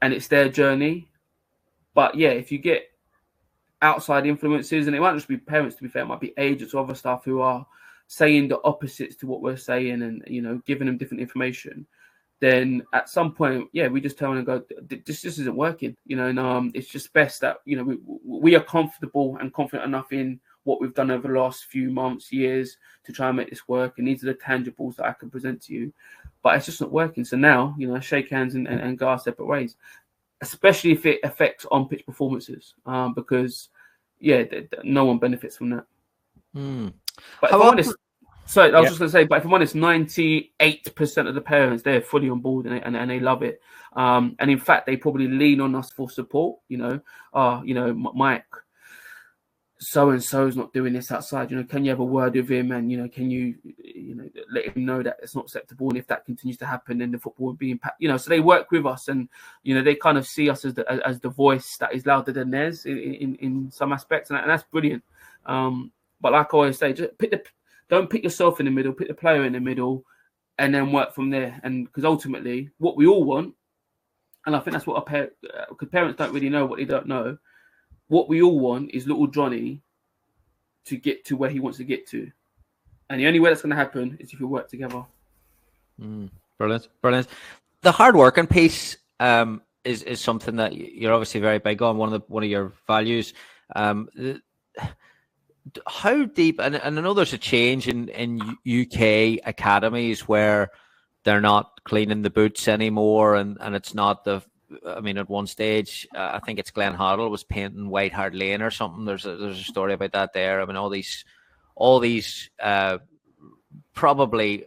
S1: it's their journey. But yeah, if you get outside influences, and it might just be parents, to be fair, it might be agents or other staff who are saying the opposites to what we're saying and, you know, giving them different information, then at some point, yeah, we just turn and go, this just isn't working, you know, and it's just best that, you know, we are comfortable and confident enough in what we've done over the last few months, years, to try and make this work. And these are the tangibles that I can present to you, but it's just not working. So now, you know, shake hands and go our separate ways, especially if it affects on-pitch performances, because, yeah, no one benefits from that. But if I'm honest, sorry, I was just going to say, but if I'm honest, 98% of the parents, they're fully on board and they love it. And in fact, they probably lean on us for support, you know, Mike, so-and-so is not doing this outside, you know, can you have a word with him? And, you know, can you let him know that it's not acceptable? And if that continues to happen, then the football will be impacted, you know, so they work with us and, you know, they kind of see us as the voice that is louder than theirs in some aspects. And that's brilliant. But like I always say, just don't put yourself in the middle, put the player in the middle and then work from there. And because ultimately what we all want, and I think that's what because parents don't really know what they don't know. What we all want is little Johnny to get to where he wants to get to. And the only way that's going to happen is if we work together.
S3: Brilliant. The hard working piece is something that you're obviously very big on, one of your values. How deep, and I know there's a change in UK academies where they're not cleaning the boots anymore, and it's not at one stage, I think it's Glenn Hoddle was painting White Hart Lane or something. There's a story about that there. I mean, all these probably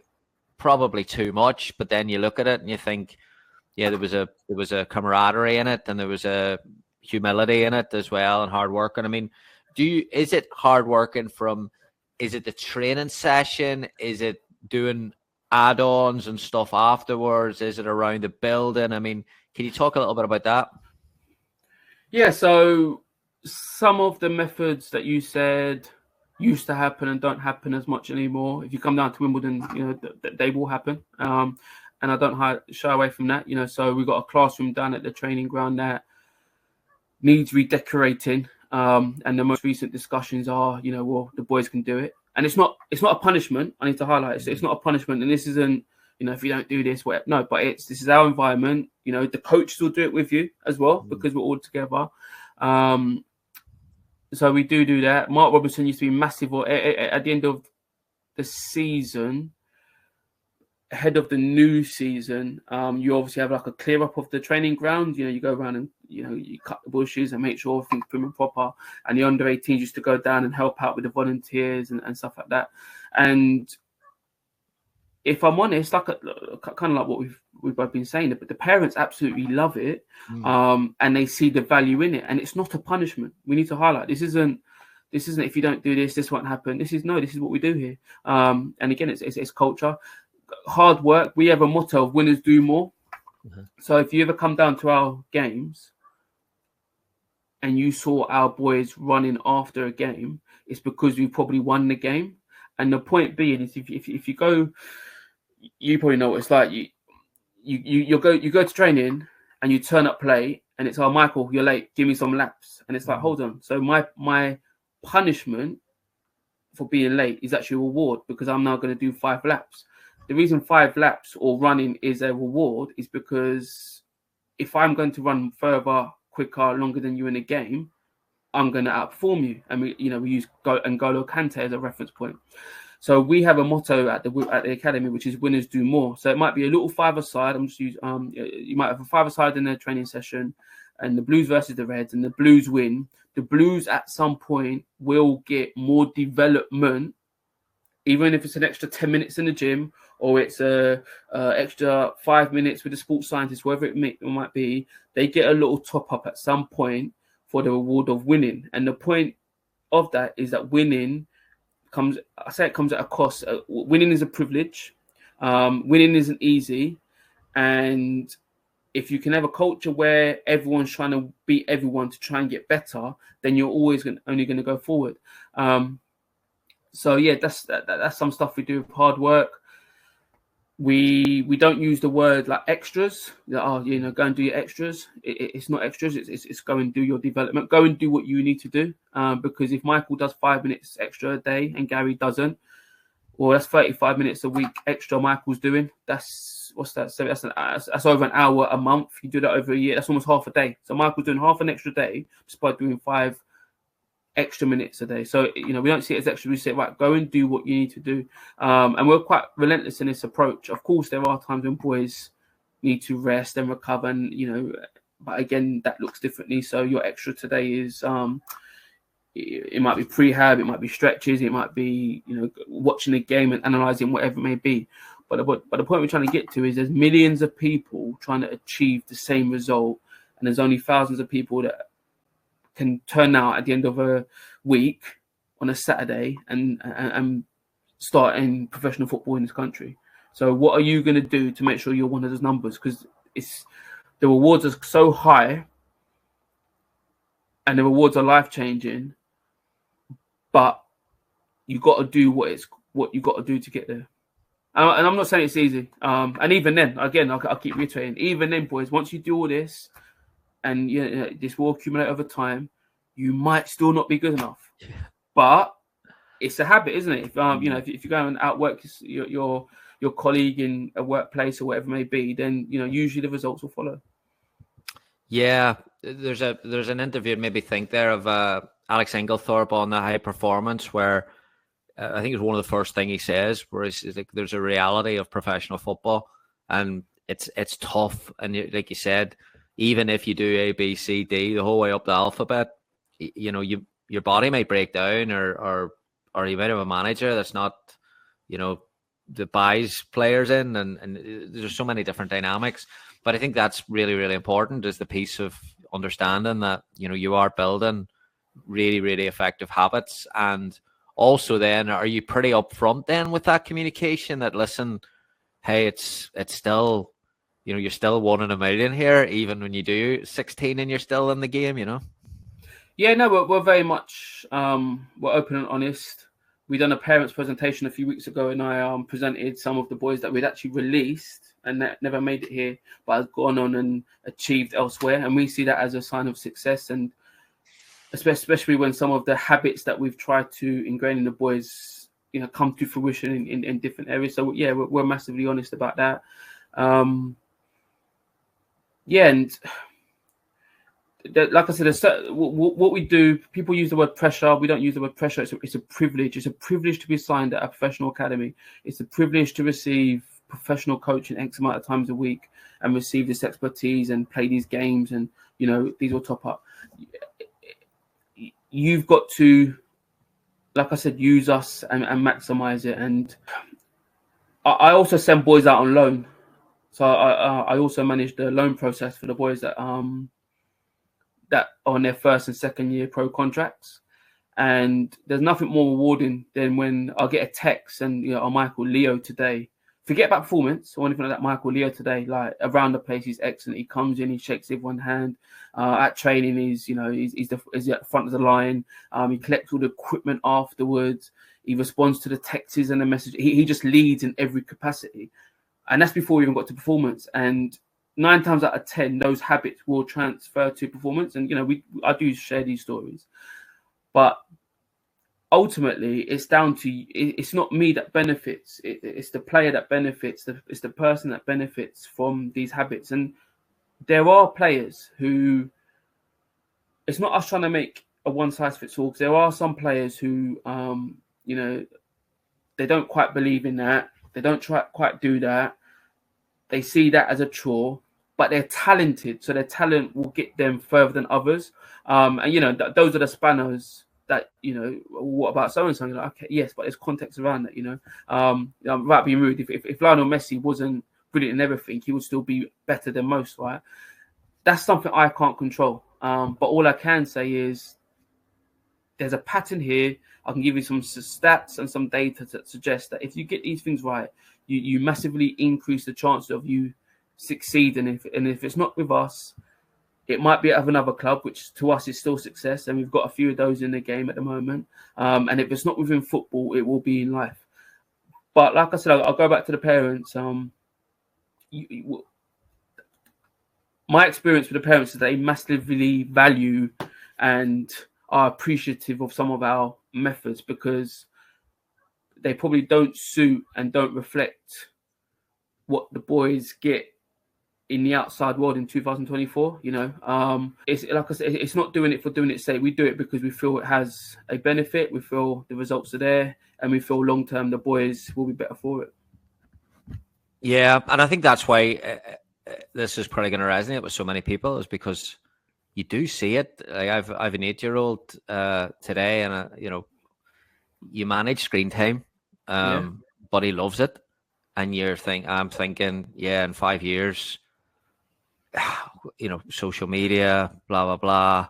S3: too much, but then you look at it and you think, yeah, there was a camaraderie in it, and there was a humility in it as well, and hard work. And I mean, is it hard working is it the training session? Is it doing add-ons and stuff afterwards? Is it around the building? I mean, can you talk a little bit about that? Yeah,
S1: so some of the methods that you said used to happen and don't happen as much anymore. If you come down to Wimbledon, you know, they will happen. And I don't shy away from that, you know. So we've got a classroom down at the training ground that needs redecorating. And the most recent discussions are, you know, well, the boys can do it. And it's not a punishment. I need to highlight it. So it's not a punishment. And this isn't, you know, if you don't do this, whatever. No, but this is our environment. You know, the coaches will do it with you as well because we're all together. So we do that. Mark Robinson used to be massive at the end of the season, ahead of the new season. You obviously have like a clear up of the training ground. You know, you go around and, you know, you cut the bushes and make sure everything's prim and proper. And the under 18s used to go down and help out with the volunteers and stuff like that. And if I'm honest, kind of like what we've both been saying, but the parents absolutely love it, and they see the value in it, and it's not a punishment. We need to highlight this isn't if you don't do this, this won't happen. This is what we do here. And again, it's culture, hard work. We have a motto of winners do more. So if you ever come down to our games and you saw our boys running after a game, it's because we probably won the game. And the point being is, if you go, you probably know what it's like. You go to training and you turn up late, and it's, oh, Michael, you're late. Give me some laps. And it's like, hold on. So my punishment for being late is actually a reward because I'm now going to do 5 laps. The reason 5 laps or running is a reward is because if I'm going to run further, quicker, longer than you in a game, I'm going to outperform you. And we use N'Golo Kante as a reference point. So we have a motto at the academy, which is winners do more. So it might be a little five-a-side. You might have a five-a-side in a training session, and the Blues versus the Reds, and the Blues win. The Blues at some point will get more development, even if it's an extra 10 minutes in the gym, or it's a extra 5 minutes with a sports scientist, whatever it might be. They get a little top up at some point for the reward of winning. And the point of that is that winning comes at a cost. Winning is a privilege. Winning isn't easy. And if you can have a culture where everyone's trying to beat everyone to try and get better, then you're always only going to go forward. So yeah, that's some stuff we do with hard work. We don't use the word like extras. Go and do your extras. It's not extras. It's go and do your development. Go and do what you need to do. Because if Michael does 5 minutes extra a day and Gary doesn't, well, that's 35 minutes a week extra Michael's doing. That's what's that? So that's over an hour a month. You do that over a year. That's almost half a day. So Michael's doing half an extra day just by doing 5 extra minutes a day. So, we don't see it as extra. We say, right, go and do what you need to do. And we're quite relentless in this approach. Of course, there are times when boys need to rest and recover, and, but again, that looks differently. So your extra today is, it might be prehab, it might be stretches, it might be, watching a game and analysing whatever it may be. But the point we're trying to get to is there's millions of people trying to achieve the same result, and there's only thousands of people that can turn out at the end of a week on a Saturday and start in professional football in this country. So what are you going to do to make sure you're one of those numbers? Because the rewards are so high and the rewards are life-changing, but you got to do what you got to do to get there. And I'm not saying it's easy. And even then, again, I'll keep reiterating, even then, boys, once you do all this, and this will accumulate over time, you might still not be good enough. Yeah. But it's a habit, isn't it? If you go and outwork your colleague in a workplace or whatever it may be, then usually the results will follow.
S3: Yeah, there's an interview that made me think there of Alex Inglethorpe on the high performance, where I think it's one of the first thing he says, where he's like, there's a reality of professional football, and it's tough, and like you said, even if you do A, B, C, D, the whole way up the alphabet, your body might break down, or you might have a manager that's not, that buys players in, and there's so many different dynamics. But I think that's really, really important, is the piece of understanding that, you are building really, really effective habits. And also then, are you pretty upfront then with that communication that, listen, hey, it's still, you're still 1 in a million here, even when you do 16 and you're still in the game,
S1: Yeah, no, we're very much, we're open and honest. We done a parents presentation a few weeks ago, and I presented some of the boys that we'd actually released and that never made it here, but have gone on and achieved elsewhere. And we see that as a sign of success, and especially when some of the habits that we've tried to ingrain in the boys, come to fruition in different areas. So yeah, we're massively honest about that. And like I said, what we do, people use the word pressure. We don't use the word pressure. It's a privilege. It's a privilege to be signed at a professional academy. It's a privilege to receive professional coaching X amount of times a week and receive this expertise and play these games, and these will top up. You've got to, like I said, use us and maximize it. And I also send boys out on loan. So I also manage the loan process for the boys that are on their first and second year pro contracts. And there's nothing more rewarding than when I get a text and, Michael, Leo today, forget about performance or anything like that. Michael, Leo today, like around the place, he's excellent. He comes in, he shakes everyone's hand. At training, he's at the front of the line. He collects all the equipment afterwards. He responds to the texts and the message. He just leads in every capacity. And that's before we even got to performance. And 9 times out of 10, those habits will transfer to performance. And, I do share these stories. But ultimately, it's down to, it's not me that benefits. It's the player that benefits. It's the person that benefits from these habits. And there are players who, it's not us trying to make a one-size-fits-all, because there are some players who, they don't quite believe in that. They don't quite do that. They see that as a chore, but they're talented, so their talent will get them further than others. And you know, those are the spanners that, you know, what about so and so? You're like, okay, yes, but there's context around that. You know, without being rude, if Lionel Messi wasn't brilliant in everything, he would still be better than most, right? That's something I can't control. But all I can say is there's a pattern here. I can give you some stats and some data that suggest that if you get these things right, you massively increase the chance of you succeeding. And if it's not with us, it might be at another club, which to us is still success. And we've got a few of those in the game at the moment. And if it's not within football, it will be in life. But like I said, I'll go back to the parents. My experience with the parents is they massively value and are appreciative of some of our methods because they probably don't suit and don't reflect what the boys get in the outside world in 2024. You know, it's like I said, it's not doing it for doing its sake. We do it because we feel it has a benefit. We feel the results are there, and we feel long term the boys will be better for it.
S3: Yeah, and I think that's why this is probably going to resonate with so many people, is because you do see it. Like I've an 8-year-old today, and you know, you manage screen time, but he loves it, and I'm thinking, yeah, in 5 years, you know, social media, blah blah blah,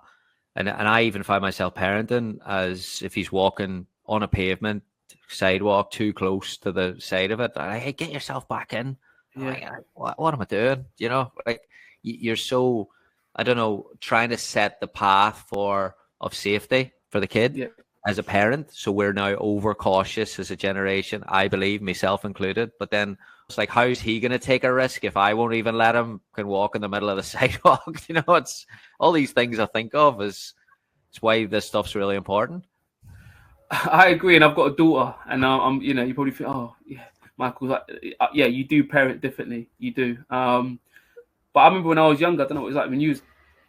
S3: and I even find myself parenting as if he's walking on a pavement sidewalk too close to the side of it. Hey, get yourself back in. Yeah. Like, what am I doing? You know, like you're so, I don't know, trying to set the path of safety for the kid as a parent. So we're now overcautious as a generation, I believe, myself included. But then it's like, how's he going to take a risk if I won't even let him can walk in the middle of the sidewalk? You know, it's all these things I think of it's why this stuff's really important. I
S1: agree, and I've got a daughter, and I'm, you know, you probably think, oh yeah, Michael's like, yeah, you do parent differently, you do. But I remember when I was younger, I don't know what it was like when you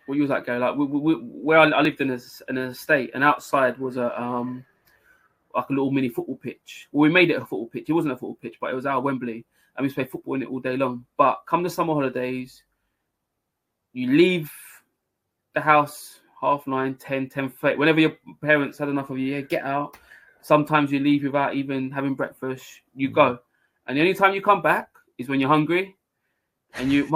S1: was like, Gary, like where I lived in an estate, and outside was a like a little mini football pitch. Well, we made it a football pitch. It wasn't a football pitch, but it was our Wembley, and we used to play football in it all day long. But come the summer holidays, you leave the house 9:30, 10:30, whenever your parents had enough of you, get out. Sometimes you leave without even having breakfast. You go, and the only time you come back is when you're hungry, and you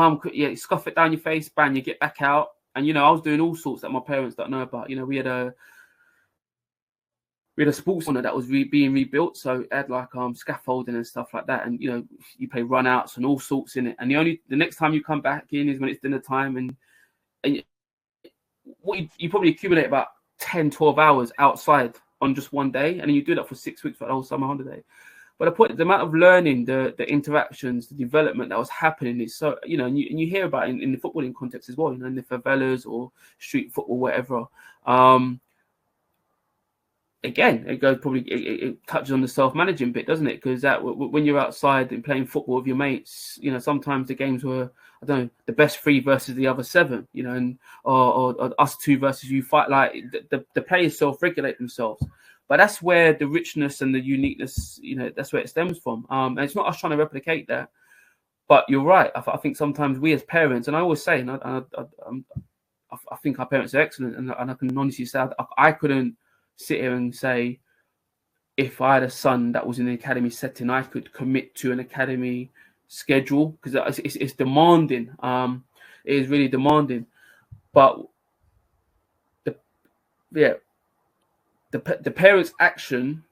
S1: scoff it down your face, bang, you get back out. And you know, I was doing all sorts that my parents don't know about. You know, we had a sports center that was being rebuilt, so it had like scaffolding and stuff like that. And you know, you play run outs and all sorts in it. And the next time you come back in is when it's dinner time, and what you probably accumulate about 10, 12 hours outside on just one day, and then you do that for 6 weeks for the whole summer holiday. But the point, the amount of learning, the interactions, the development that was happening is so, you know, and you hear about it in the footballing context as well, you know, in the favelas or street football, whatever. Again, it touches on the self-managing bit, doesn't it? Because that when you're outside and playing football with your mates, you know, sometimes the games were, I don't know, the best 3 versus the other 7, you know, and or us 2 versus you fight. Like the players self-regulate themselves, but that's where the richness and the uniqueness, you know, that's where it stems from. And it's not us trying to replicate that, but you're right. I think sometimes we as parents, and I always say, and I think our parents are excellent, and I can honestly say I couldn't sit here and say if I had a son that was in an academy setting, I could commit to an academy schedule, because it's demanding. It is really demanding, but the parents' action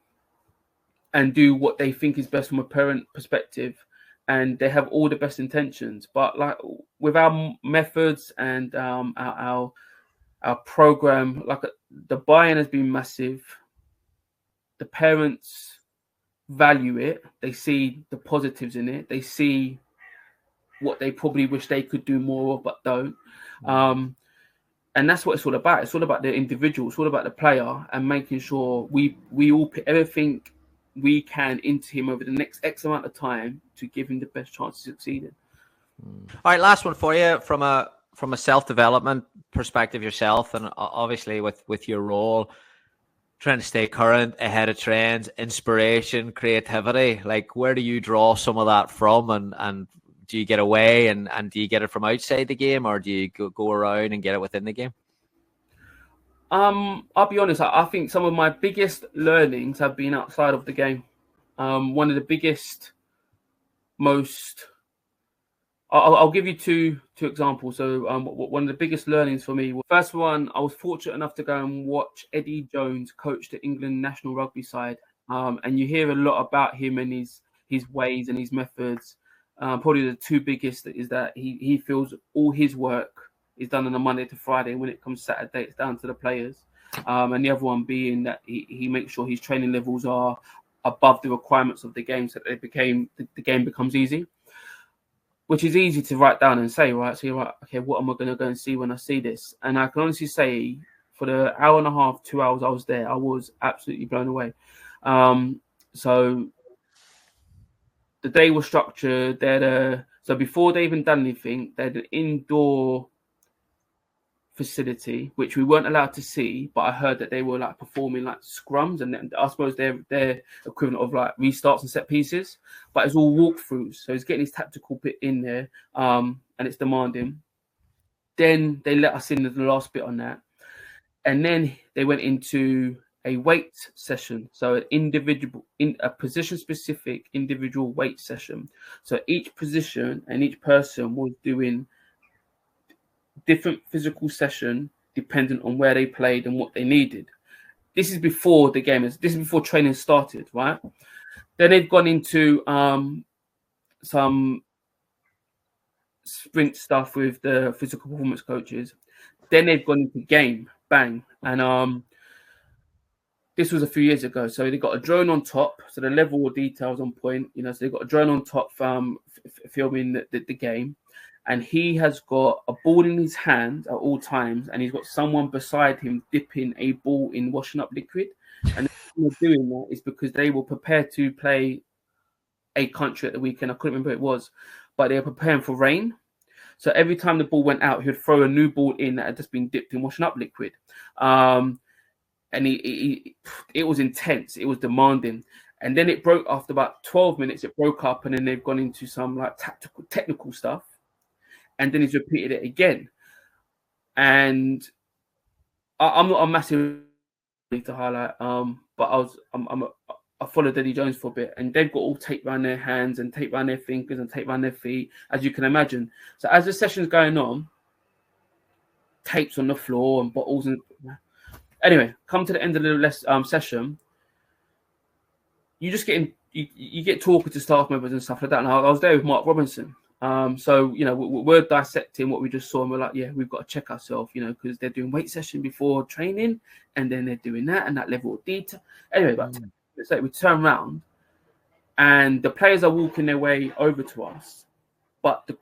S1: and do what they think is best from a parent perspective, and they have all the best intentions. But like with our methods and our program, like the buy-in has been massive. The parents value it. They see the positives in it. They see what they probably wish they could do more of, but don't. And that's what it's all about. It's all about the individual. It's all about the player, and making sure we all put everything we can into him over the next X amount of time to give him the best chance of succeeding.
S3: All right, last one for you from a self-development perspective yourself, and obviously with your role, Trying to stay current, ahead of trends, inspiration, creativity. Like, where do you draw some of that from? And do you get away and do you get it from outside the game, or do you go around and get it within the game?
S1: I'll be honest. I think some of my biggest learnings have been outside of the game. One of the biggest, I'll give you two examples. So one of the biggest learnings for me, first one, I was fortunate enough to go and watch Eddie Jones coach the England national rugby side. And you hear a lot about him and his ways and his methods. Probably the two biggest is that he feels all his work is done on a Monday to Friday. When it comes Saturday, it's down to the players. And the other one being that he makes sure his training levels are above the requirements of the game, so that the game becomes easy. Which is easy to write down and say, right? So you're right, okay, what am I going to go and see when I see this? And I can honestly say, for the hour and a half, 2 hours I was there, I was absolutely blown away. So the day was structured. So before they even done anything, they had an indoor facility which we weren't allowed to see, but I heard that they were like performing like scrums, and then I suppose they're equivalent of like restarts and set pieces, but it's all walkthroughs, so he's getting his tactical bit in there, and it's demanding. Then they let us in the last bit on that, and then they went into a weight session, so a position specific individual weight session. So each position and each person was doing different physical session dependent on where they played and what they needed. This is before the game. This is before training started, right? Then they've gone into some sprint stuff with the physical performance coaches. Then they've gone into game, bang. And this was a few years ago. So they got a drone on top, so the level of details on point. So they've got a drone on top filming the game. And he has got a ball in his hand at all times, and he's got someone beside him dipping a ball in washing up liquid. And they're doing that is because they were prepared to play a country at the weekend. I couldn't remember who it was, but they were preparing for rain. So every time the ball went out, he would throw a new ball in that had just been dipped in washing up liquid. And it was intense. It was demanding. And then it broke after about 12 minutes. It broke up, and then they've gone into some like technical stuff. And then he's repeated it again. And I'm not a massive to highlight, but I followed Eddie Jones for a bit, and they've got all tape around their hands and tape around their fingers and tape around their feet, as you can imagine. So as the session's going on, tapes on the floor and bottles. And anyway, come to the end of the session, you just you get talking to staff members and stuff like that. And I was there with Mark Robinson. So we're dissecting what we just saw, and we're like, yeah, we've got to check ourselves, because they're doing weight session before training, and then they're doing that and that level of detail. Anyway, but we turn around, and the players are walking their way over to us, but the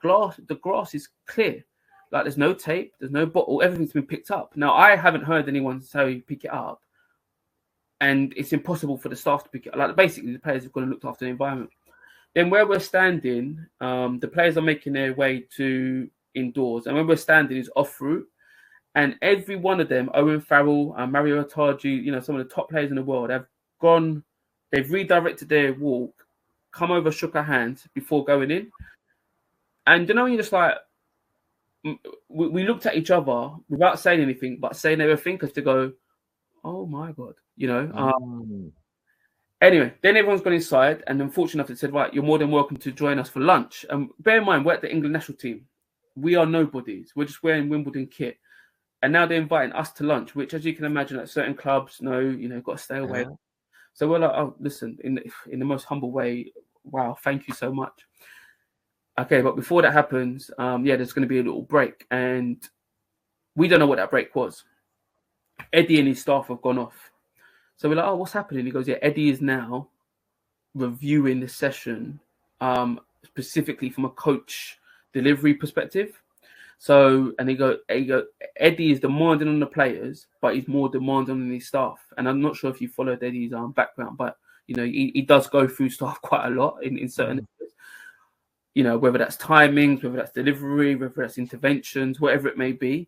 S1: grass is clear, like there's no tape, there's no bottle, everything's been picked up. Now I haven't heard anyone say pick it up, and it's impossible for the staff to pick it up. Like basically, the players have gone and looked after the environment. Then where we're standing, the players are making their way to indoors. And when we're standing is off route. And every one of them, Owen Farrell, Mario Otaji, some of the top players in the world, they've redirected their walk, come over, shook our hands before going in. And you're just like, we looked at each other without saying anything, but saying everything, because to go, oh my God, Anyway, then everyone's gone inside, and unfortunately enough, they said, right, you're more than welcome to join us for lunch. And bear in mind, we're at the England national team. We are nobodies. We're just wearing Wimbledon kit. And now they're inviting us to lunch, which, as you can imagine, at certain clubs, got to stay away. Yeah. So we're like, oh, listen, in the most humble way, wow, thank you so much. Okay, but before that happens, there's going to be a little break. And we don't know what that break was. Eddie and his staff have gone off. So we're like, oh, what's happening? He goes, yeah, Eddie is now reviewing the session specifically from a coach delivery perspective. So, and he go, Eddie is demanding on the players, but he's more demanding on his staff. And I'm not sure if you followed Eddie's background, but, he does go through stuff quite a lot in certain areas. Whether that's timings, whether that's delivery, whether that's interventions, whatever it may be.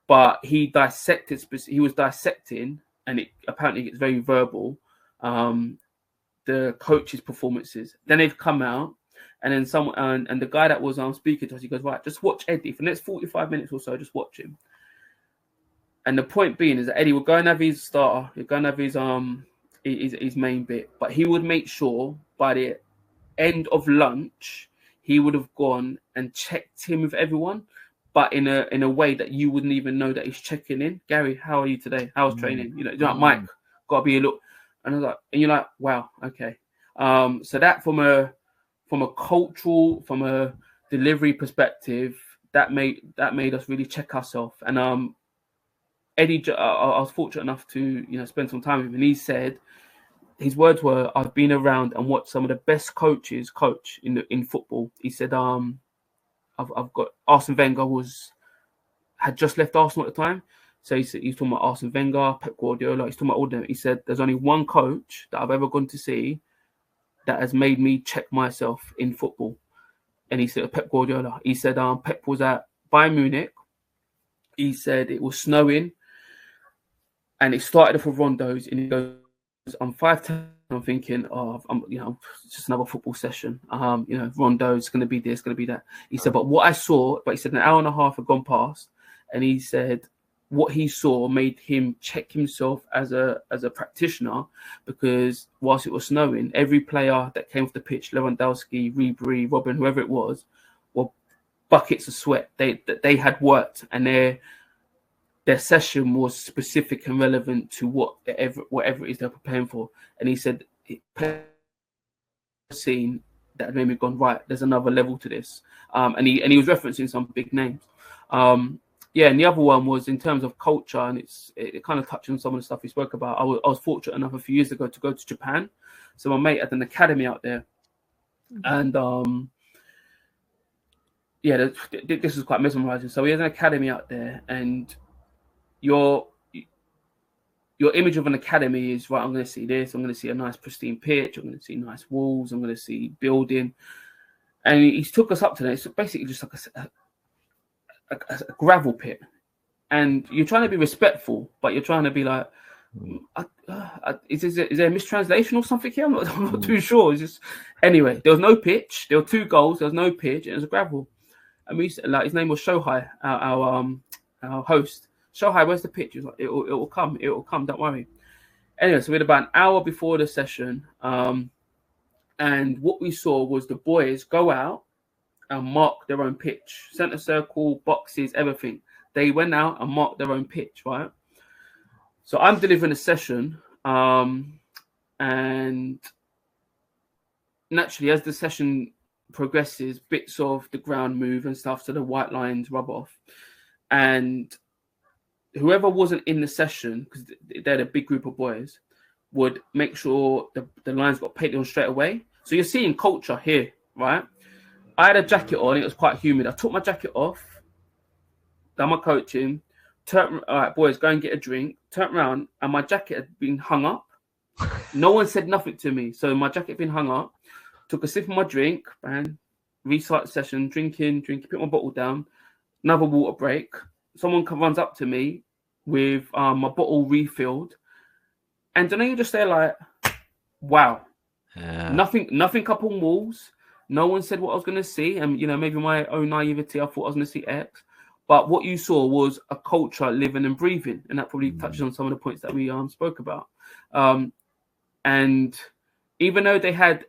S1: But he was dissecting and it apparently gets very verbal, the coaches' performances. Then they've come out, and then someone and the guy that was speaking to us, he goes, right, just watch Eddie for the next 45 minutes or so. Just watch him. And the point being is that Eddie would go and have his starter, he'd go and have his main bit, but he would make sure by the end of lunch he would have gone and checked in with everyone, but in a way that you wouldn't even know that he's checking in. Gary, how are you today? How's training? You know, like, Mike, got to be a look. And I was like, and you're like, wow, okay. So that from a cultural, from a delivery perspective, that made us really check ourselves. And Eddie, I was fortunate enough to spend some time with him, and he said, his words were, I've been around and watched some of the best coaches coach in football. He said, I've got Arsene Wenger had just left Arsenal at the time. So he's talking about Arsene Wenger, Pep Guardiola. He's talking about all of them. He said, there's only one coach that I've ever gone to see that has made me check myself in football. And he said, Pep Guardiola. He said, Pep was at Bayern Munich. He said it was snowing, and it started off with rondos, and he goes, I'm 5'10". I'm thinking, it's just another football session. Rondo, it's going to be this, going to be that. He said, but what I saw, he said an hour and a half had gone past, and he said what he saw made him check himself as a practitioner, because whilst it was snowing, every player that came off the pitch, Lewandowski, Ribery, Robin, whoever it was, were buckets of sweat. They had worked, and their session was specific and relevant to whatever it is they're preparing for. And he said, scene that made me gone, right, there's another level to this. And he was referencing some big names. And the other one was in terms of culture, and it kind of touched on some of the stuff we spoke about. I was fortunate enough a few years ago to go to Japan. So my mate had an academy out there. And this is quite mesmerizing. So he has an academy out there, and your image of an academy is, right, I'm going to see this, I'm going to see a nice pristine pitch, I'm going to see nice walls, I'm going to see building. And he took us up to that. It's basically just like a gravel pit. And you're trying to be respectful, but you're trying to be like, is there a mistranslation or something here? I'm not too sure. It's just, anyway, there was no pitch. There were 2 goals. There was no pitch. And it was a gravel. And we like, his name was Shohei, our host. Shohei, where's the pitch? He was like, it will come, don't worry. Anyway, so we had about an hour before the session, and what we saw was the boys go out and mark their own pitch, center circle, boxes, everything. They went out and marked their own pitch, right? So I'm delivering a session, and naturally, as the session progresses, bits of the ground move and stuff, so the white lines rub off, and whoever wasn't in the session, because they're a big group of boys, would make sure the lines got painted on straight away. So you're seeing culture here, right? I had a jacket on. It was quite humid. I took my jacket off, done my coaching, all right, boys, go and get a drink. Turned around, and my jacket had been hung up. No one said nothing to me. So my jacket had been hung up. Took a sip of my drink, and restart the session, drinking, put my bottle down, another water break. Someone runs up to me with my bottle refilled, and then you're just there like, wow, nothing up on walls. No one said what I was going to see, and maybe my own naivety, I thought I was going to see X, but what you saw was a culture living and breathing, and that probably touches on some of the points that we spoke about. And even though they had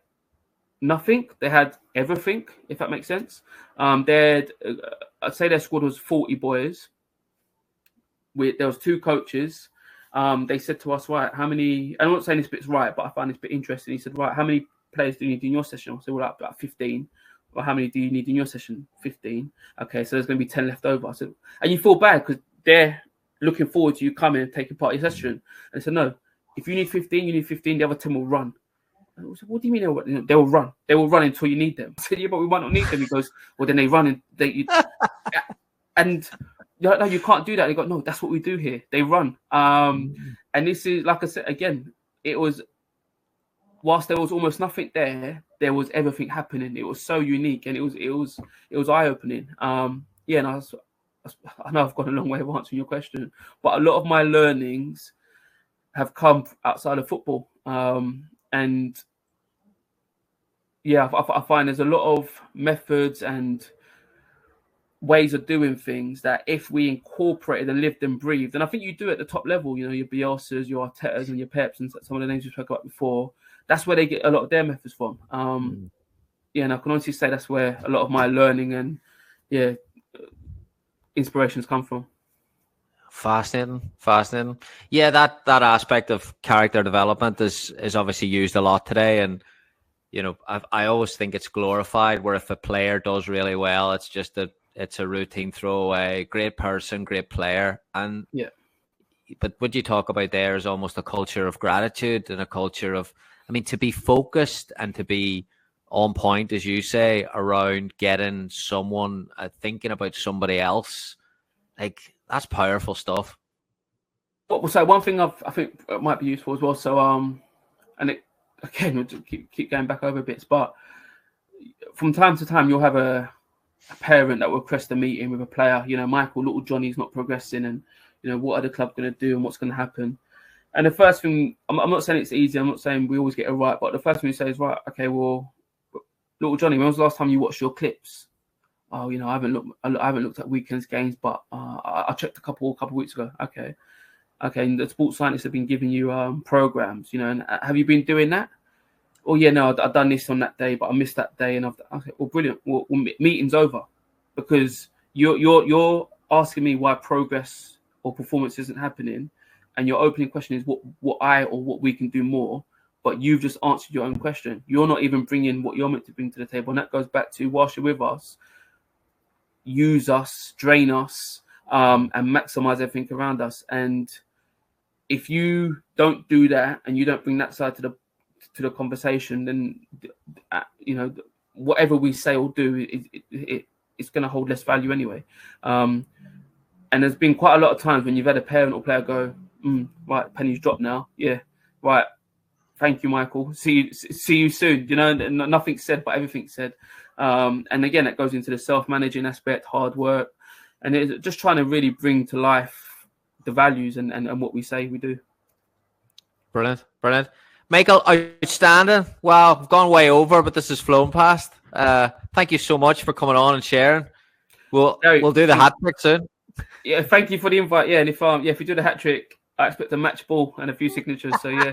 S1: nothing, they had everything, if that makes sense. I'd say their squad was 40 boys. There was 2 coaches. They said to us, right, how many, I'm not saying this bit's right, but I find this bit interesting. He said, right, how many players do you need in your session? So we're like about 15. Well, how many do you need in your session? 15. Okay, so there's going to be 10 left over. I said, and you feel bad because they're looking forward to you coming and taking part in your session. And I said, no, if you need 15, you need 15, the other 10 will run. I said, what do you mean they will run? They will run until you need them. I said, yeah, but we might not need them. He goes, well, then they run and and no, you can't do that. They go, no, that's what we do here. They run. And this is, like I said, again, it was, whilst there was almost nothing there was everything happening. It was so unique, and it was eye-opening. And I know I've gone a long way of answering your question, but a lot of my learnings have come outside of football. And yeah, I find there's a lot of methods and ways of doing things that if we incorporated and lived and breathed, and I think you do at the top level, you know, your Bielsas, your Artetas and your Peps and some of the names we spoke about before, that's where they get a lot of their methods from. Yeah, and I can honestly say that's where a lot of my learning and inspirations come from.
S3: Fascinating. Yeah, that aspect of character development is obviously used a lot today, and you know, I always think it's glorified. Where if a player does really well, it's just it's a routine throwaway. Great person, great player, and
S1: yeah.
S3: But what you talk about there is almost a culture of gratitude and a culture of, I mean, to be focused and to be on point, as you say, around getting someone thinking about somebody else, like that's powerful stuff.
S1: Well, so one thing I think might be useful as well. So and it again, we'll keep going back over bits, but from time to time you'll have a parent that will request a meeting with a player. You know, Michael, little Johnny's not progressing, and you know, what are the club going to do and what's going to happen. And the first thing, I'm not saying it's easy. I'm not saying we always get it right, but the first thing you say is, right, okay, well, little Johnny, when was the last time you watched your clips? Oh, you know, I haven't looked at weekends games, but I checked a couple weeks ago. Okay. And the sports scientists have been giving you programs, you know, and have you been doing that? Oh yeah, no, I've done this on that day, but I missed that day, and okay, well, brilliant. Well, meeting's over, because you're asking me why progress or performance isn't happening, and your opening question is what I or what we can do more, but you've just answered your own question. You're not even bringing what you're meant to bring to the table, and that goes back to, whilst you're with us, use us, drain us, and maximize everything around us. And if you don't do that and you don't bring that side to the conversation, then you know, whatever we say or do, it's going to hold less value anyway. And there's been quite a lot of times when you've had a parent or player go, right, penny's dropped now. Yeah, right. Thank you, Michael. See you soon. You know, nothing's said, but everything's said. And again, that goes into the self-managing aspect, hard work, and it's just trying to really bring to life the values and what we say we do.
S3: Brilliant. Michael, outstanding. Well, I've gone way over, but this has flown past. Thank you so much for coming on and sharing. We'll do the hat trick soon.
S1: Yeah, thank you for the invite. Yeah, and if you do the hat trick, I expect a match ball and a few signatures. So yeah.